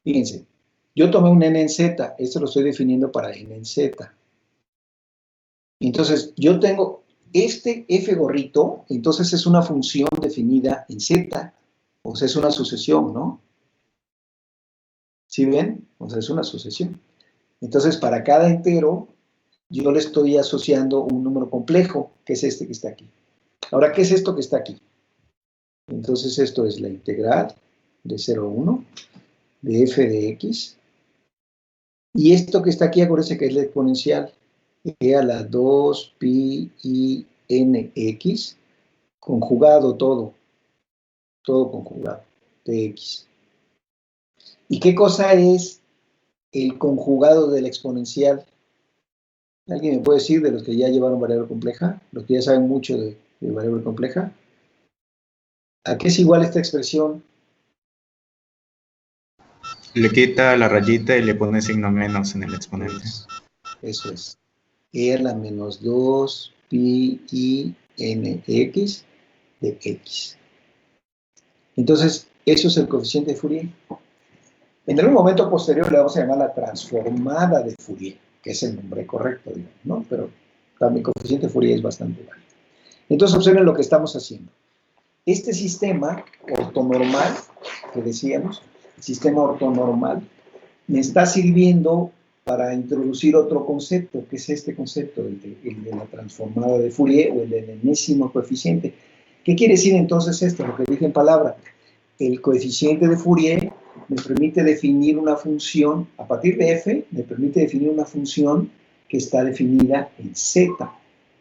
Fíjense, yo tomé un n en z, esto lo estoy definiendo para n en z. Entonces, yo tengo este f gorrito, entonces es una función definida en z, o sea, es una sucesión, ¿no? ¿Sí ven? O sea, es una sucesión. Entonces, para cada entero, yo le estoy asociando un número complejo, que es este que está aquí. Ahora, ¿qué es esto que está aquí? Entonces, esto es la integral de 0 a 1 de f de x. Y esto que está aquí, acuérdense que es la exponencial, e a la 2 pi i n x, conjugado todo conjugado, de x. ¿Y qué cosa es el conjugado de la exponencial? ¿Alguien me puede decir de los que ya llevaron variable compleja? Los que ya saben mucho de variable compleja. ¿A qué es igual esta expresión? Le quita la rayita y le pone signo menos en el exponente. Eso es. E a la menos 2 pi i n x de x. Entonces, eso es el coeficiente de Fourier. En algún momento posterior le vamos a llamar la transformada de Fourier, que es el nombre correcto, digamos, ¿no? Pero también el coeficiente de Fourier es bastante válido. Entonces, observen lo que estamos haciendo. Este sistema ortonormal, que decíamos, el sistema ortonormal, me está sirviendo para introducir otro concepto, que es este concepto, el de la transformada de Fourier o el del enésimo coeficiente. ¿Qué quiere decir entonces esto? Lo que dije en palabra. El coeficiente de Fourier me permite definir una función, a partir de f, me permite definir una función que está definida en z,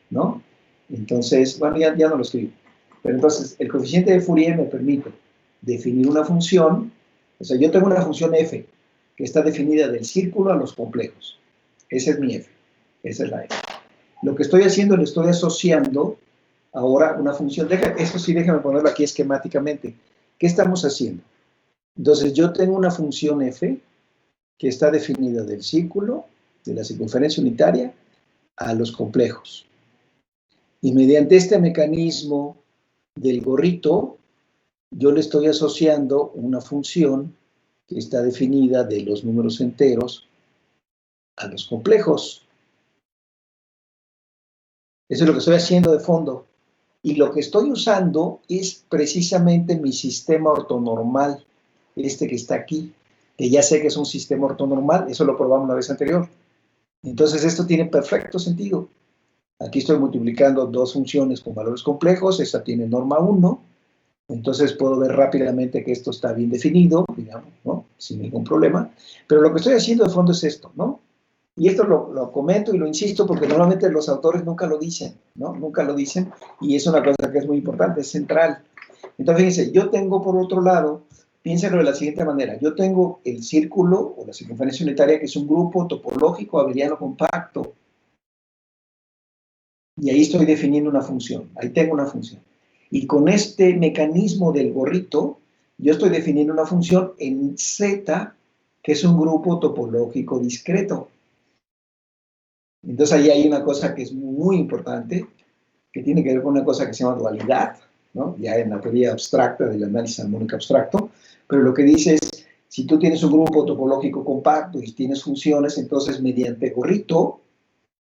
¿no? Entonces, bueno, ya no lo escribo. Pero entonces, el coeficiente de Fourier me permite definir una función, o sea, yo tengo una función f, que está definida del círculo a los complejos. Ese es mi f, esa es la f. Lo que estoy haciendo, le estoy asociando ahora una función, esto sí, déjame ponerlo aquí esquemáticamente. ¿Qué estamos haciendo? Entonces, yo tengo una función f que está definida del círculo, de la circunferencia unitaria, a los complejos. Y mediante este mecanismo del gorrito, yo le estoy asociando una función que está definida de los números enteros a los complejos. Eso es lo que estoy haciendo de fondo. Y lo que estoy usando es precisamente mi sistema ortonormal, este que está aquí, que ya sé que es un sistema ortonormal, eso lo probamos la vez anterior. Entonces esto tiene perfecto sentido. Aquí estoy multiplicando dos funciones con valores complejos, esta tiene norma 1, entonces puedo ver rápidamente que esto está bien definido, digamos, ¿no? Sin ningún problema. Pero lo que estoy haciendo de fondo es esto, ¿no? Y esto lo comento y lo insisto porque normalmente los autores nunca lo dicen, ¿no? Nunca lo dicen, y es una cosa que es muy importante, es central. Entonces, fíjense, yo tengo por otro lado, piénsenlo de la siguiente manera, yo tengo el círculo o la circunferencia unitaria, que es un grupo topológico abeliano compacto, y ahí estoy definiendo una función, ahí tengo una función. Y con este mecanismo del gorrito, yo estoy definiendo una función en Z, que es un grupo topológico discreto. Entonces ahí hay una cosa que es muy importante, que tiene que ver con una cosa que se llama dualidad, ¿no? Ya en la teoría abstracta del análisis armónico abstracto, pero lo que dice es, si tú tienes un grupo topológico compacto y tienes funciones, entonces mediante gorrito,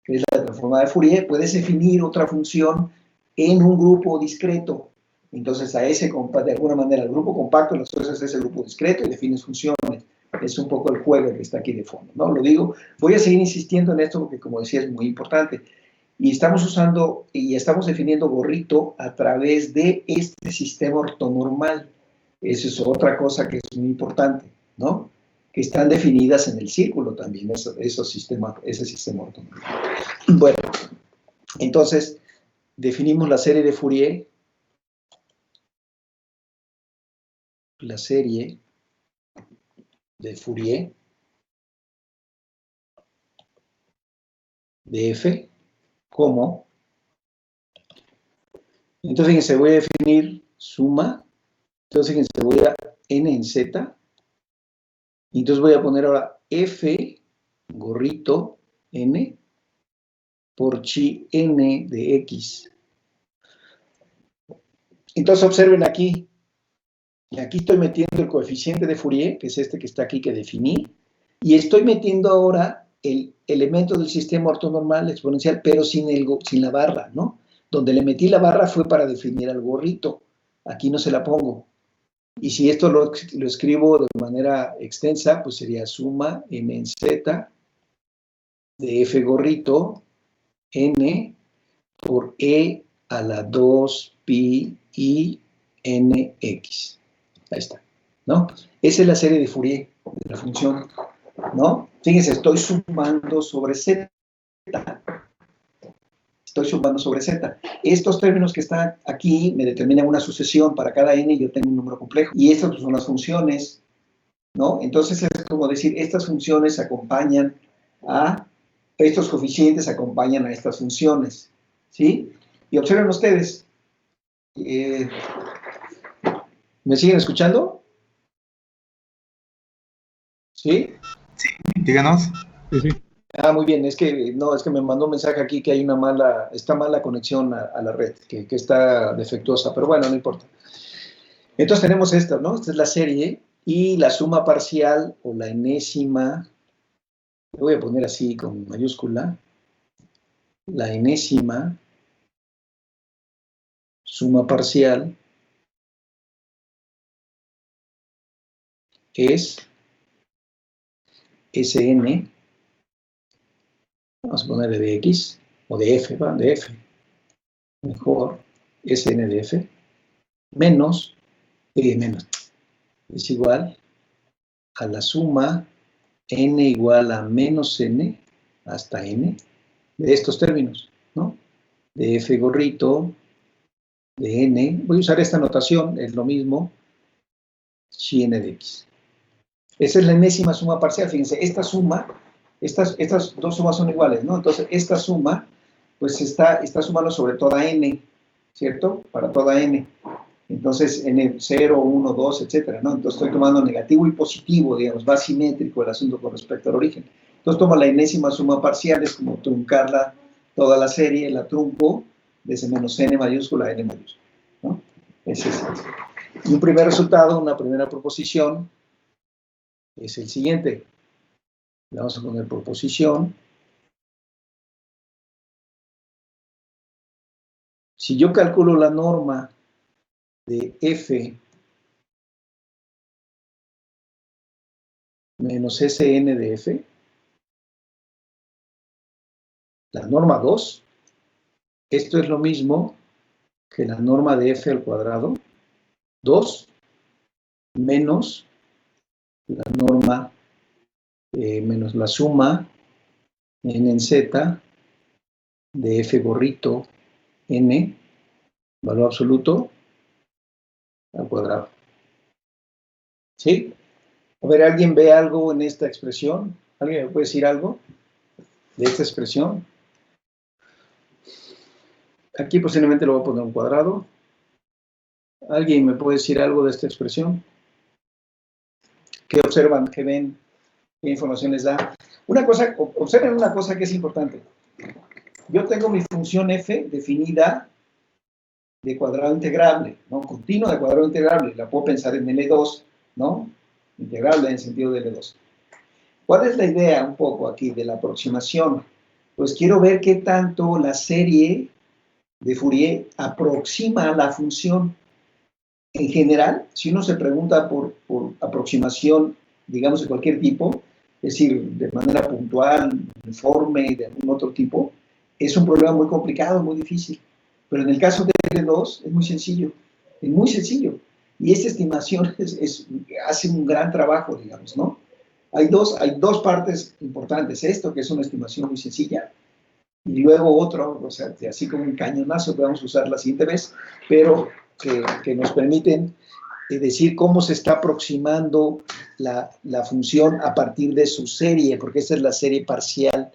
que es la transformada de Fourier, puedes definir otra función en un grupo discreto. Entonces a ese, de alguna manera, el grupo compacto lo asocias a ese grupo discreto y defines funciones. Es un poco el juego que está aquí de fondo, ¿no? Lo digo, voy a seguir insistiendo en esto porque, como decía, es muy importante. Y estamos usando, y estamos definiendo gorrito a través de este sistema ortonormal. Eso es otra cosa que es muy importante, ¿no? Que están definidas en el círculo también, ese sistema ortonormal. Bueno, entonces, definimos la serie de Fourier. La serie de Fourier de f como, entonces fíjense, voy a definir suma, entonces fíjense, voy a n en z, y entonces voy a poner ahora f gorrito n por chi n de x. Entonces observen aquí, y aquí estoy metiendo el coeficiente de Fourier, que es este que está aquí que definí, y estoy metiendo ahora el elemento del sistema ortonormal exponencial, pero sin la barra, ¿no? Donde le metí la barra fue para definir al gorrito. Aquí no se la pongo. Y si esto lo escribo de manera extensa, pues sería suma m en z de f gorrito n por e a la 2 pi i nx. Ahí está, ¿no? Esa es la serie de Fourier, de la función, ¿no? Fíjense, estoy sumando sobre z. Estoy sumando sobre z. Estos términos que están aquí me determinan una sucesión para cada n, yo tengo un número complejo. Y estas son las funciones, ¿no? Entonces es como decir, estas funciones acompañan a, estos coeficientes acompañan a estas funciones, ¿sí? Y observen ustedes, ¿me siguen escuchando? ¿Sí? Sí, díganos. Sí, sí. Ah, muy bien, es que me mandó un mensaje aquí que hay está mala conexión a la red, que está defectuosa, pero bueno, no importa. Entonces tenemos esto, ¿no? Esta es la serie y la suma parcial o la enésima, lo voy a poner así con mayúscula, la enésima suma parcial es Sn Vamos a ponerle de X, o de F, ¿va? De F. Mejor, Sn de F, menos, es igual a la suma n igual a menos n hasta n de estos términos, ¿no? De F gorrito, de n, voy a usar esta notación, es lo mismo, chi n de X. Esa es la enésima suma parcial, fíjense, esta suma, estas dos sumas son iguales, ¿no? Entonces, esta suma, pues está sumando sobre toda n, ¿cierto? Para toda n. Entonces, n 0, 1, 2, etcétera, ¿no? Entonces, estoy tomando negativo y positivo, digamos, va simétrico el asunto con respecto al origen. Entonces, tomo la enésima suma parcial, es como truncarla toda la serie, la trunco desde menos n mayúscula a n mayúscula, ¿no? Ese es el. Y un primer resultado, una primera proposición, es el siguiente. Le vamos a poner proposición. Si yo calculo la norma de F menos Sn de F, la norma 2, esto es lo mismo que la norma de F al cuadrado, 2 menos la norma menos la suma n en z de F gorrito n, valor absoluto, al cuadrado. ¿Sí? A ver, ¿alguien ve algo en esta expresión? ¿Alguien me puede decir algo de esta expresión? Aquí posiblemente lo voy a poner un cuadrado. ¿Alguien me puede decir algo de esta expresión? ¿Qué observan? ¿Qué ven? ¿Qué información les da? Una cosa, observen una cosa que es importante. Yo tengo mi función f definida de cuadrado integrable, ¿no? Continua de cuadrado integrable. La puedo pensar en L2, ¿no? Integrable en sentido de L2. ¿Cuál es la idea un poco aquí de la aproximación? Pues quiero ver qué tanto la serie de Fourier aproxima a la función. En general, si uno se pregunta por aproximación, digamos, de cualquier tipo, es decir, de manera puntual, uniforme, de algún otro tipo, es un problema muy complicado, muy difícil. Pero en el caso de L2 es muy sencillo, es muy sencillo. Y esta estimación hace un gran trabajo, digamos, ¿no? Hay dos partes importantes. Esto, que es una estimación muy sencilla, y luego otro, o sea, así como un cañonazo que vamos a usar la siguiente vez, pero que nos permiten decir cómo se está aproximando la función a partir de su serie, porque esta es la serie parcial,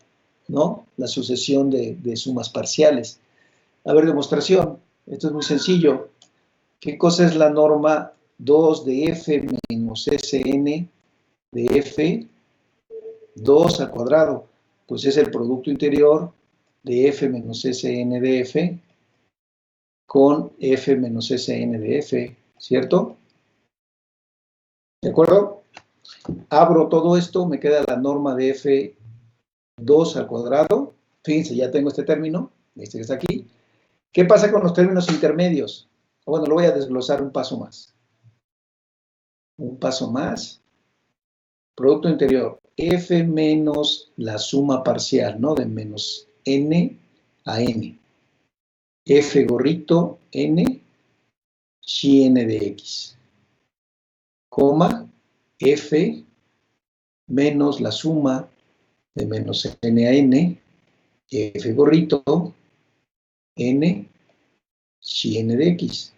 ¿no? La sucesión de sumas parciales. A ver, demostración. Esto es muy sencillo. ¿Qué cosa es la norma 2 de f menos Sn de f 2 al cuadrado? Pues es el producto interior de f menos Sn de f con f menos Sn de f, ¿cierto? ¿De acuerdo? Abro todo esto, me queda la norma de f2 al cuadrado. Fíjense, ya tengo este término, este que está aquí. ¿Qué pasa con los términos intermedios? Bueno, lo voy a desglosar un paso más. Un paso más. Producto interior, f menos la suma parcial, ¿no? De menos n a n. F gorrito n, chi n de x. Coma, f menos la suma de menos n a n, f gorrito n, chi n de x.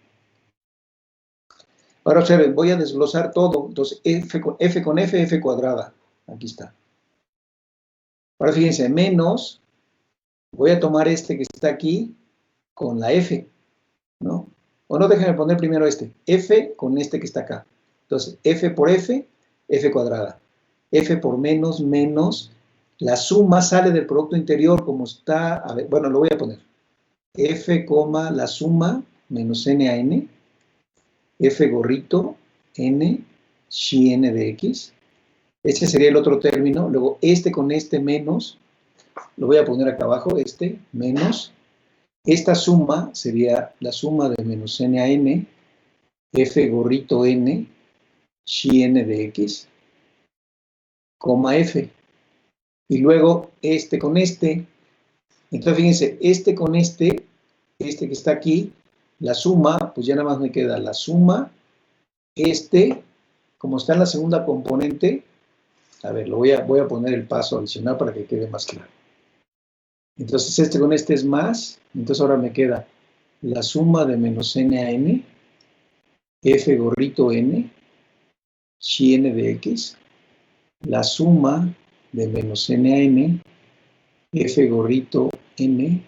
Ahora observen, voy a desglosar todo. Entonces, f con f, f cuadrada. Aquí está. Ahora fíjense, menos, voy a tomar este que está aquí con la f, ¿no? O no, déjenme poner primero este. F con este que está acá. Entonces, f por f, f cuadrada. F por menos, menos. La suma sale del producto interior como está. A ver, bueno, lo voy a poner. F, la suma menos n a n. F gorrito n, chi n de x. Este sería el otro término. Luego, este con este menos. Lo voy a poner acá abajo. Este menos. Esta suma sería la suma de menos n a n, f gorrito n, chi n de x, coma f. y luego este con este. Entonces, fíjense, este con este que está aquí, la suma, pues ya nada más me queda la suma, como está en la segunda componente, a ver, voy a poner el paso adicional para que quede más claro. Entonces, este con este es más, entonces ahora me queda la suma de menos n a n, f gorrito n, chi n de x, la suma de menos n a n, f gorrito n,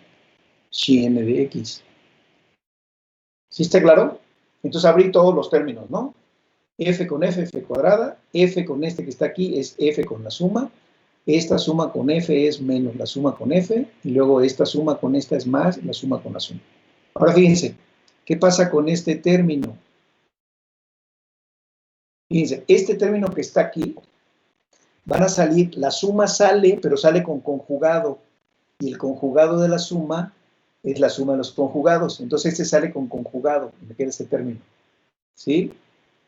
chi n de x. ¿Sí está claro? Entonces abrí todos los términos, ¿no? F con F, F cuadrada, F con este que está aquí es F con la suma, esta suma con F es menos la suma con F, y luego esta suma con esta es más la suma con la suma. Ahora fíjense, ¿qué pasa con este término? Fíjense, este término que está aquí, van a salir, la suma sale, pero sale con conjugado, y el conjugado de la suma es la suma de los conjugados, entonces este sale con conjugado, me queda este término, ¿sí?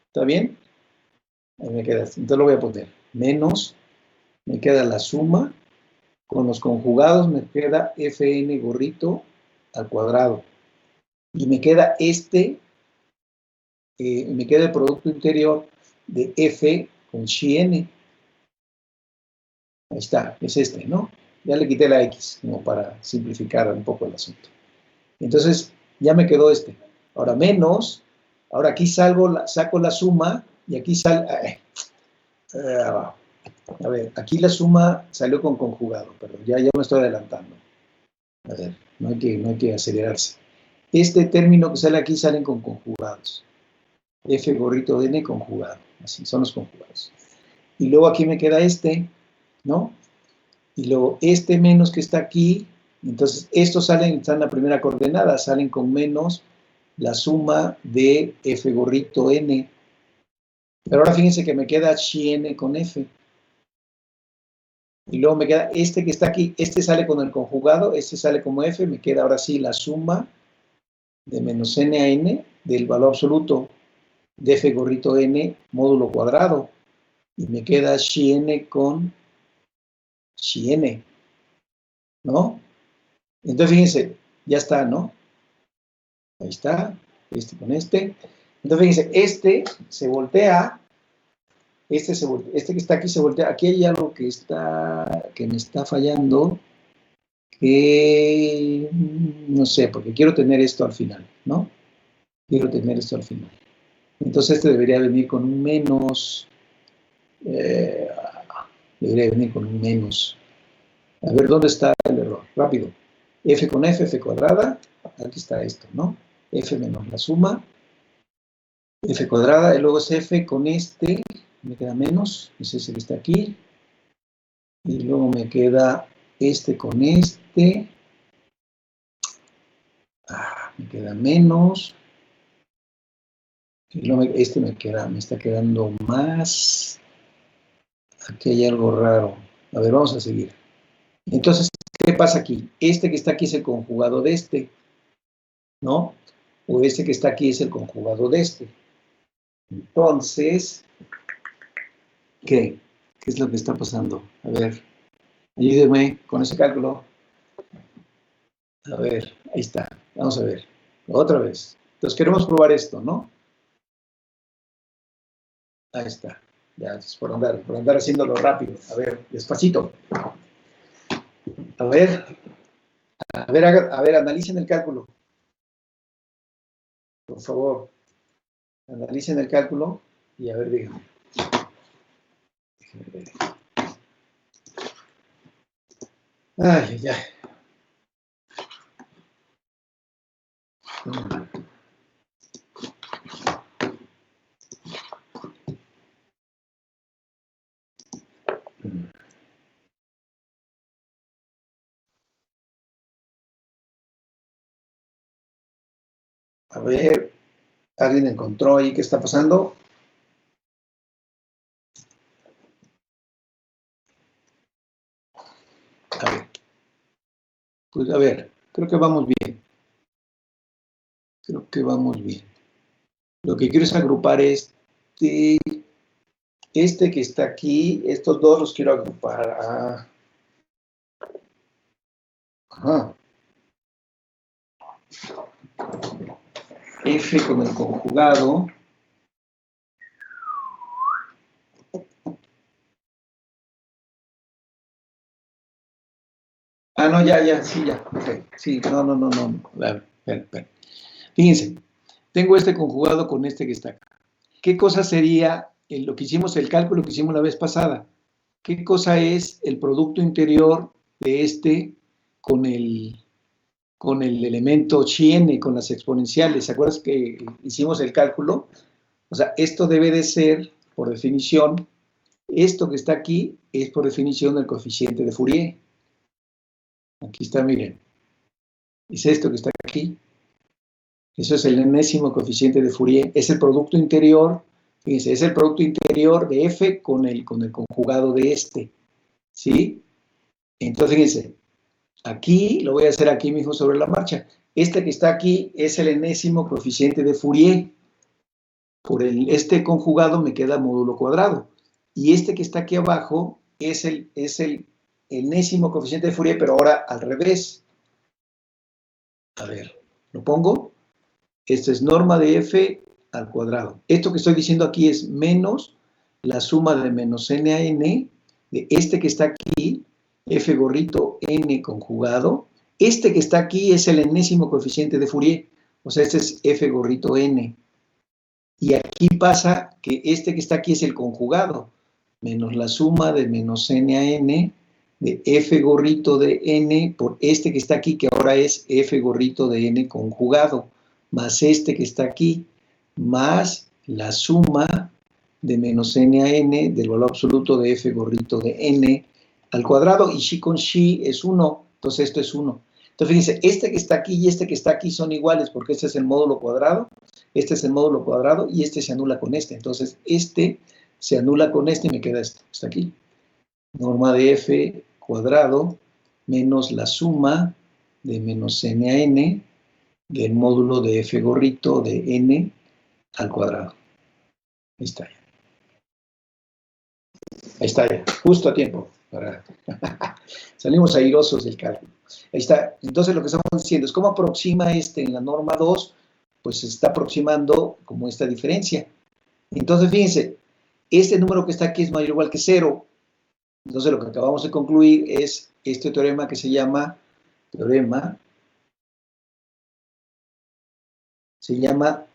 ¿Está bien? Ahí me queda, entonces lo voy a poner, menos, me queda la suma, con los conjugados me queda fn gorrito al cuadrado, y me queda me queda el producto interior de f con chi n. Ahí está, es este, ¿no? Ya le quité la x, como para simplificar un poco el asunto. Entonces, ya me quedó este. Ahora menos, ahora aquí saco la suma, y aquí sale... a ver, aquí la suma salió con conjugado, pero ya me estoy adelantando. A ver, no hay que acelerarse. Este término que sale aquí salen con conjugados. F gorrito de n conjugado. Así, son los conjugados. Y luego aquí me queda este, ¿no? Y luego este menos que está aquí, entonces estos están en la primera coordenada, salen con menos la suma de f gorrito n. Pero ahora fíjense que me queda chi n con f. Y luego me queda este que está aquí, este sale con el conjugado, este sale como f, me queda ahora sí la suma de menos n a n del valor absoluto de f gorrito n módulo cuadrado. Y me queda chi n con chi n, ¿no? Entonces fíjense, ya está, ¿no? Ahí está, este con este. Entonces fíjense, este se voltea, este que está aquí se voltea. Aquí hay algo que me está fallando, que no sé, porque quiero tener esto al final, ¿no? Quiero tener esto al final. Entonces este debería venir con un menos, debería venir con un menos. A ver, ¿dónde está el error? Rápido. F con F, F cuadrada, aquí está esto, ¿no? F menos la suma, F cuadrada, y luego es F con este, me queda menos, es ese que está aquí, y luego me queda este con este, me queda menos, y luego este me está quedando más, aquí hay algo raro, a ver, vamos a seguir. Entonces, ¿qué pasa aquí? Este que está aquí es el conjugado de este, ¿no? O este que está aquí es el conjugado de este. Entonces, ¿qué? ¿Qué es lo que está pasando? A ver, ayúdenme con ese cálculo. A ver, ahí está. Vamos a ver. Otra vez. Entonces queremos probar esto, ¿no? Ahí está. Ya, es por andar haciéndolo rápido. A ver, despacito. A ver, analicen el cálculo. Por favor. Analicen el cálculo y a ver, díganme. Ay, ya. A ver, ¿alguien encontró ahí qué está pasando? A ver. Pues a ver, creo que vamos bien. Creo que vamos bien. Lo que quiero es agrupar este que está aquí, estos dos los quiero agrupar. Ajá. F con el conjugado. Ah, no, ya, sí, ya. Okay. Sí, no. A ver, espera. Fíjense, tengo este conjugado con este que está acá. ¿Qué cosa sería lo que hicimos, el cálculo que hicimos la vez pasada? ¿Qué cosa es el producto interior de este con el elemento chi-n, con las exponenciales? ¿Se acuerdan que hicimos el cálculo? O sea, esto debe de ser, por definición, esto que está aquí es por definición el coeficiente de Fourier. Aquí está, miren. Es esto que está aquí. Eso es el enésimo coeficiente de Fourier. Es el producto interior, fíjense, es el producto interior de F con el conjugado de este. ¿Sí? Entonces, fíjense, aquí, lo voy a hacer aquí mismo sobre la marcha. Este que está aquí es el enésimo coeficiente de Fourier. Por este conjugado me queda módulo cuadrado. Y este que está aquí abajo es el enésimo coeficiente de Fourier, pero ahora al revés. A ver, ¿lo pongo? Esto es norma de F al cuadrado. Esto que estoy diciendo aquí es menos la suma de menos n a n de este que está aquí, F gorrito n conjugado. Este que está aquí es el enésimo coeficiente de Fourier. O sea, este es F gorrito n. Y aquí pasa que este que está aquí es el conjugado, menos la suma de menos n a n de F gorrito de n por este que está aquí, que ahora es F gorrito de n conjugado, más este que está aquí, más la suma de menos n a n del valor absoluto de F gorrito de n al cuadrado, y xi con xi es 1, entonces esto es 1. Entonces fíjense, este que está aquí y este que está aquí son iguales, porque este es el módulo cuadrado, este es el módulo cuadrado, y este se anula con este. Entonces este se anula con este y me queda esto, está aquí. Norma de F cuadrado menos la suma de menos n a n del módulo de F gorrito de n al cuadrado. Ahí está ya. Ahí está ya, justo a tiempo. Salimos airosos del cálculo. Ahí está. Entonces lo que estamos diciendo es cómo aproxima este en la norma 2, pues se está aproximando como esta diferencia. Entonces fíjense, este número que está aquí es mayor o igual que 0. Entonces lo que acabamos de concluir es este teorema que se llama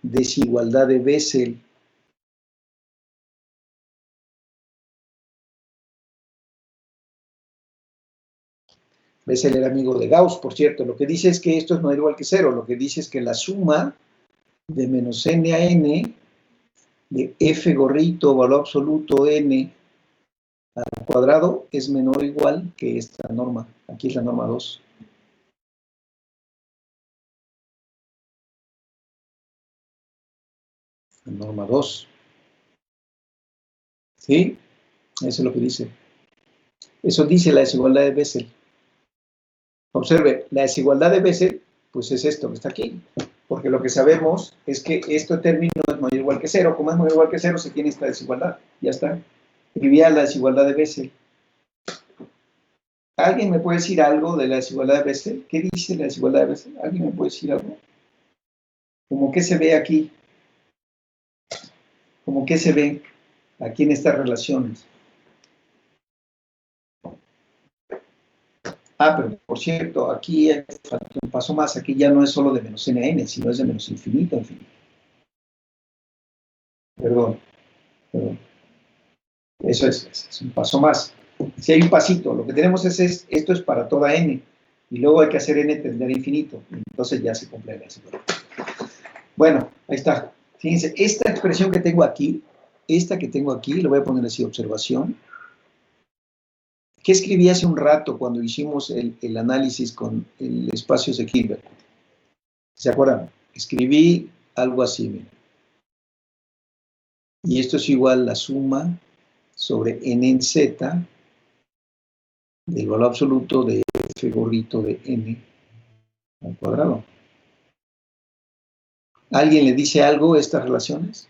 desigualdad de Bessel. Bessel era amigo de Gauss, por cierto. Lo que dice es que esto es mayor o igual que 0. Lo que dice es que la suma de menos n a n de F gorrito, valor absoluto n al cuadrado es menor o igual que esta norma. Aquí es la norma 2. La norma 2. ¿Sí? Eso es lo que dice. Eso dice la desigualdad de Bessel. Observe, la desigualdad de Bessel, pues es esto que está aquí. Porque lo que sabemos es que este término es mayor o igual que 0. Como es mayor o igual que 0, se tiene esta desigualdad. Ya está. Escribía la desigualdad de Bessel. ¿Alguien me puede decir algo de la desigualdad de Bessel? ¿Qué dice la desigualdad de Bessel? ¿Alguien me puede decir algo? ¿Cómo qué se ve aquí? ¿Cómo qué se ve aquí en estas relaciones? Ah, pero por cierto, aquí falta un paso más. Aquí ya no es solo de menos n a n, sino es de menos infinito a infinito. Perdón. Eso es un paso más. Si hay un pasito, lo que tenemos es esto es para toda n, y luego hay que hacer n tender a infinito, entonces ya se cumple la situación. Bueno, ahí está. Fíjense, esta expresión que tengo aquí, le voy a poner así, observación. ¿Qué escribí hace un rato cuando hicimos el análisis con el espacio de Hilbert? ¿Se acuerdan? Escribí algo así, miren. Y esto es igual a la suma sobre n en z del valor absoluto de F gorrito de n al cuadrado. ¿Alguien le dice algo a estas relaciones?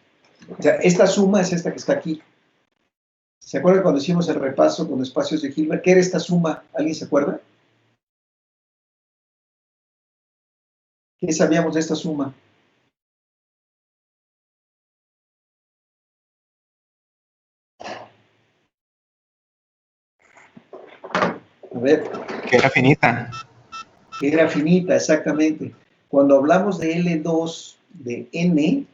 O sea, esta suma es esta que está aquí. ¿Se acuerdan cuando hicimos el repaso con espacios de Hilbert? ¿Qué era esta suma? ¿Alguien se acuerda? ¿Qué sabíamos de esta suma? A ver. Que era finita. Que era finita, exactamente. Cuando hablamos de L2 de N,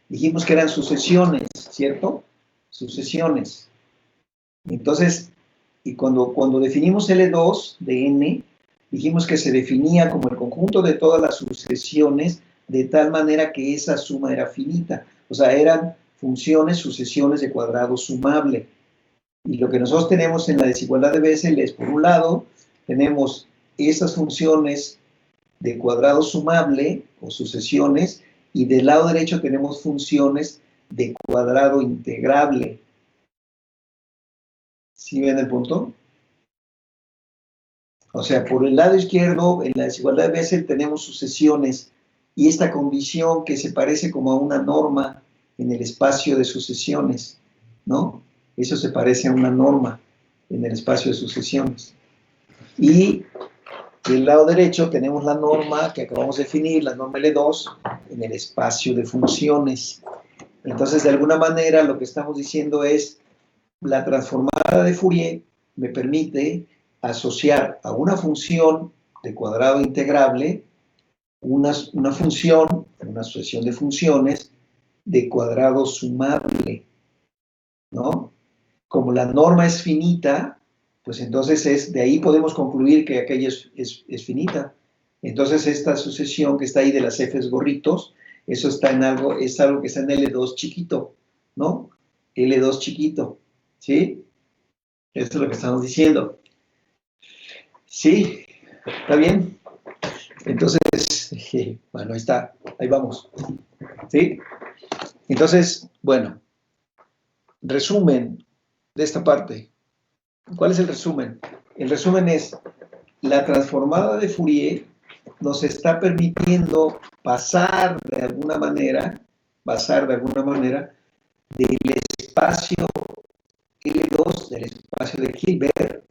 dijimos que eran sucesiones, ¿cierto? Sucesiones. Entonces, y cuando definimos L2 de N, dijimos que se definía como el conjunto de todas las sucesiones de tal manera que esa suma era finita. O sea, eran funciones, sucesiones de cuadrado sumable. Y lo que nosotros tenemos en la desigualdad de Bessel es, por un lado, tenemos esas funciones de cuadrado sumable o sucesiones, y del lado derecho tenemos funciones de cuadrado integrable. ¿Sí ven el punto? O sea, por el lado izquierdo, en la desigualdad de Bessel tenemos sucesiones, y esta condición que se parece como a una norma en el espacio de sucesiones, ¿no? Eso se parece a una norma en el espacio de sucesiones. Y del lado derecho tenemos la norma que acabamos de definir, la norma L2, en el espacio de funciones. Entonces, de alguna manera, lo que estamos diciendo es, la transformada de Fourier me permite asociar a una función de cuadrado integrable una función, una sucesión de funciones de cuadrado sumable, ¿no? Como la norma es finita, pues entonces de ahí podemos concluir que aquella es finita. Entonces esta sucesión que está ahí de las F's gorritos, eso está en algo, es algo que está en L2 chiquito, ¿no? L2 chiquito, ¿sí? Esto es lo que estamos diciendo. ¿Sí? ¿Está bien? Entonces, bueno, ahí está, ahí vamos. ¿Sí? Entonces, bueno, resumen de esta parte. ¿Cuál es el resumen? El resumen es, la transformada de Fourier nos está permitiendo pasar de alguna manera del espacio L2, del espacio de Hilbert,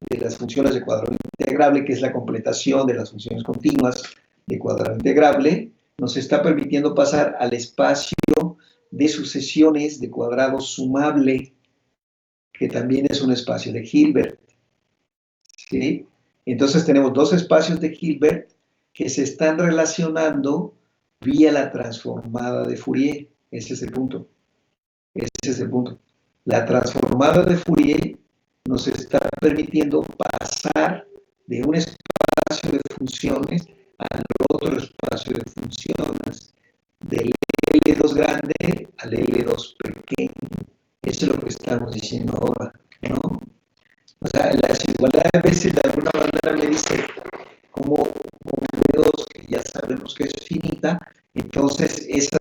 de las funciones de cuadrado integrable, que es la completación de las funciones continuas de cuadrado integrable, nos está permitiendo pasar al espacio de sucesiones de cuadrado sumable, que también es un espacio de Hilbert. ¿Sí? Entonces tenemos dos espacios de Hilbert que se están relacionando vía la transformada de Fourier. Ese es el punto. Ese es el punto. La transformada de Fourier nos está permitiendo pasar de un espacio de funciones al otro espacio de funciones, del L2 grande al L2 pequeño. Eso es lo que estamos diciendo ahora, ¿no? O sea, la desigualdad a veces de alguna manera me dice como L2, que ya sabemos que es finita, entonces esa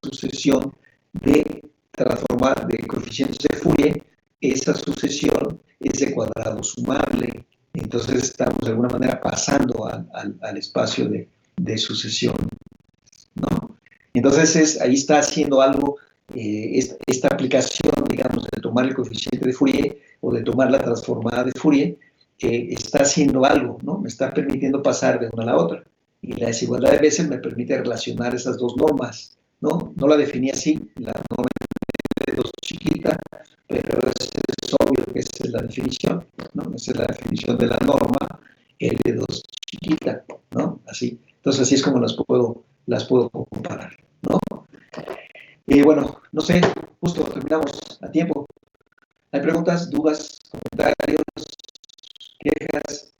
sucesión de transformar de coeficientes de Fourier, esa sucesión es de cuadrado sumable. Entonces estamos de alguna manera pasando al espacio de sucesión, ¿no? Entonces ahí está haciendo algo, esta aplicación, digamos, de tomar el coeficiente de Fourier o de tomar la transformada de Fourier, está haciendo algo, ¿no? Me está permitiendo pasar de una a la otra. Y la desigualdad de Bessel me permite relacionar esas dos normas, ¿no? No la definí así, la norma de dos chiquita, pero es obvio que esa es la definición, ¿no? Esa es la definición de la norma L2 chiquita, ¿no? Así. Entonces así es como las puedo comparar, ¿no? Bueno, no sé, justo terminamos a tiempo. ¿Hay preguntas, dudas, comentarios, quejas?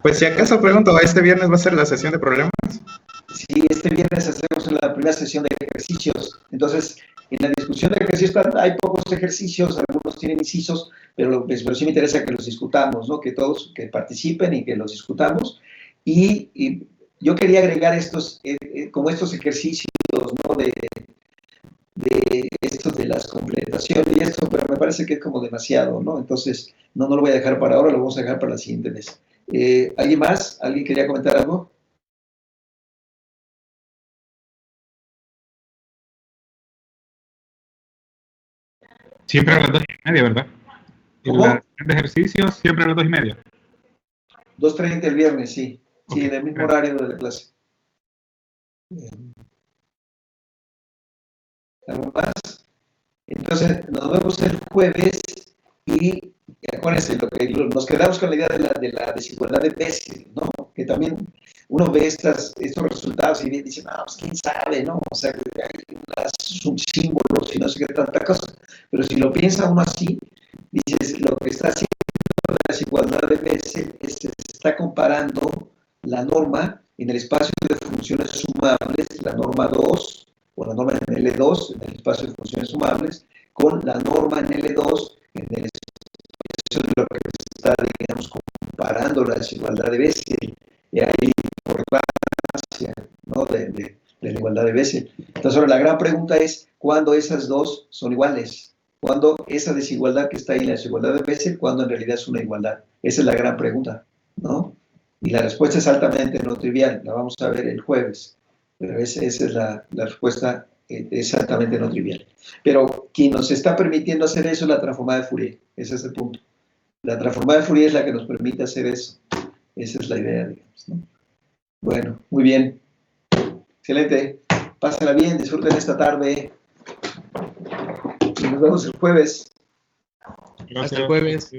Pues si acaso pregunto, ¿este viernes va a ser la sesión de problemas? Sí, este viernes hacemos la primera sesión de ejercicios. Entonces, en la discusión de ejercicios hay pocos ejercicios, algunos tienen incisos, pero sí me interesa que los discutamos, ¿no? Que todos que participen y que los discutamos. Y yo quería agregar como estos ejercicios, ¿no? De estos de las completaciones y esto, pero me parece que es como demasiado, ¿no? Entonces, no lo voy a dejar para ahora, lo vamos a dejar para la siguiente vez. ¿Alguien más? ¿Alguien quería comentar algo? Siempre a las 2:30, ¿verdad? ¿Cómo? La sesión de ejercicios siempre a las 2:30. 2:30 el viernes, sí. Sí, Ok, en el mismo horario de la clase. ¿Algo más? Entonces, nos vemos el jueves y acuérdense, nos quedamos con la idea de la desigualdad de Bessel, ¿no? Que también uno ve estos resultados y dice, no, pues quién sabe, ¿no? O sea, hay un símbolo y no sé qué tanta cosa. Pero si lo piensa uno así, dices, lo que está haciendo la desigualdad de Bessel es que se está comparando la norma en el espacio de funciones sumables, la norma 2, o la norma en L2, en el espacio de funciones sumables, con la norma en L2, en el espacio de lo que se está, digamos, comparando la desigualdad de Bessel, y ahí por gracia, ¿no? de la igualdad de Bessel. Entonces, ahora la gran pregunta es, ¿cuándo esas dos son iguales? ¿Cuándo esa desigualdad que está ahí, la desigualdad de Bessel, cuándo en realidad es una igualdad? Esa es la gran pregunta, ¿no? Y la respuesta es altamente no trivial, la vamos a ver el jueves, pero esa es la respuesta exactamente no trivial. Pero quien nos está permitiendo hacer eso es la transformada de Fourier, ese es el punto. La transformada de Fourier es la que nos permite hacer eso, esa es la idea, digamos, ¿no? Bueno, muy bien, excelente, pásenla bien, disfruten esta tarde y nos vemos el jueves. hasta el jueves.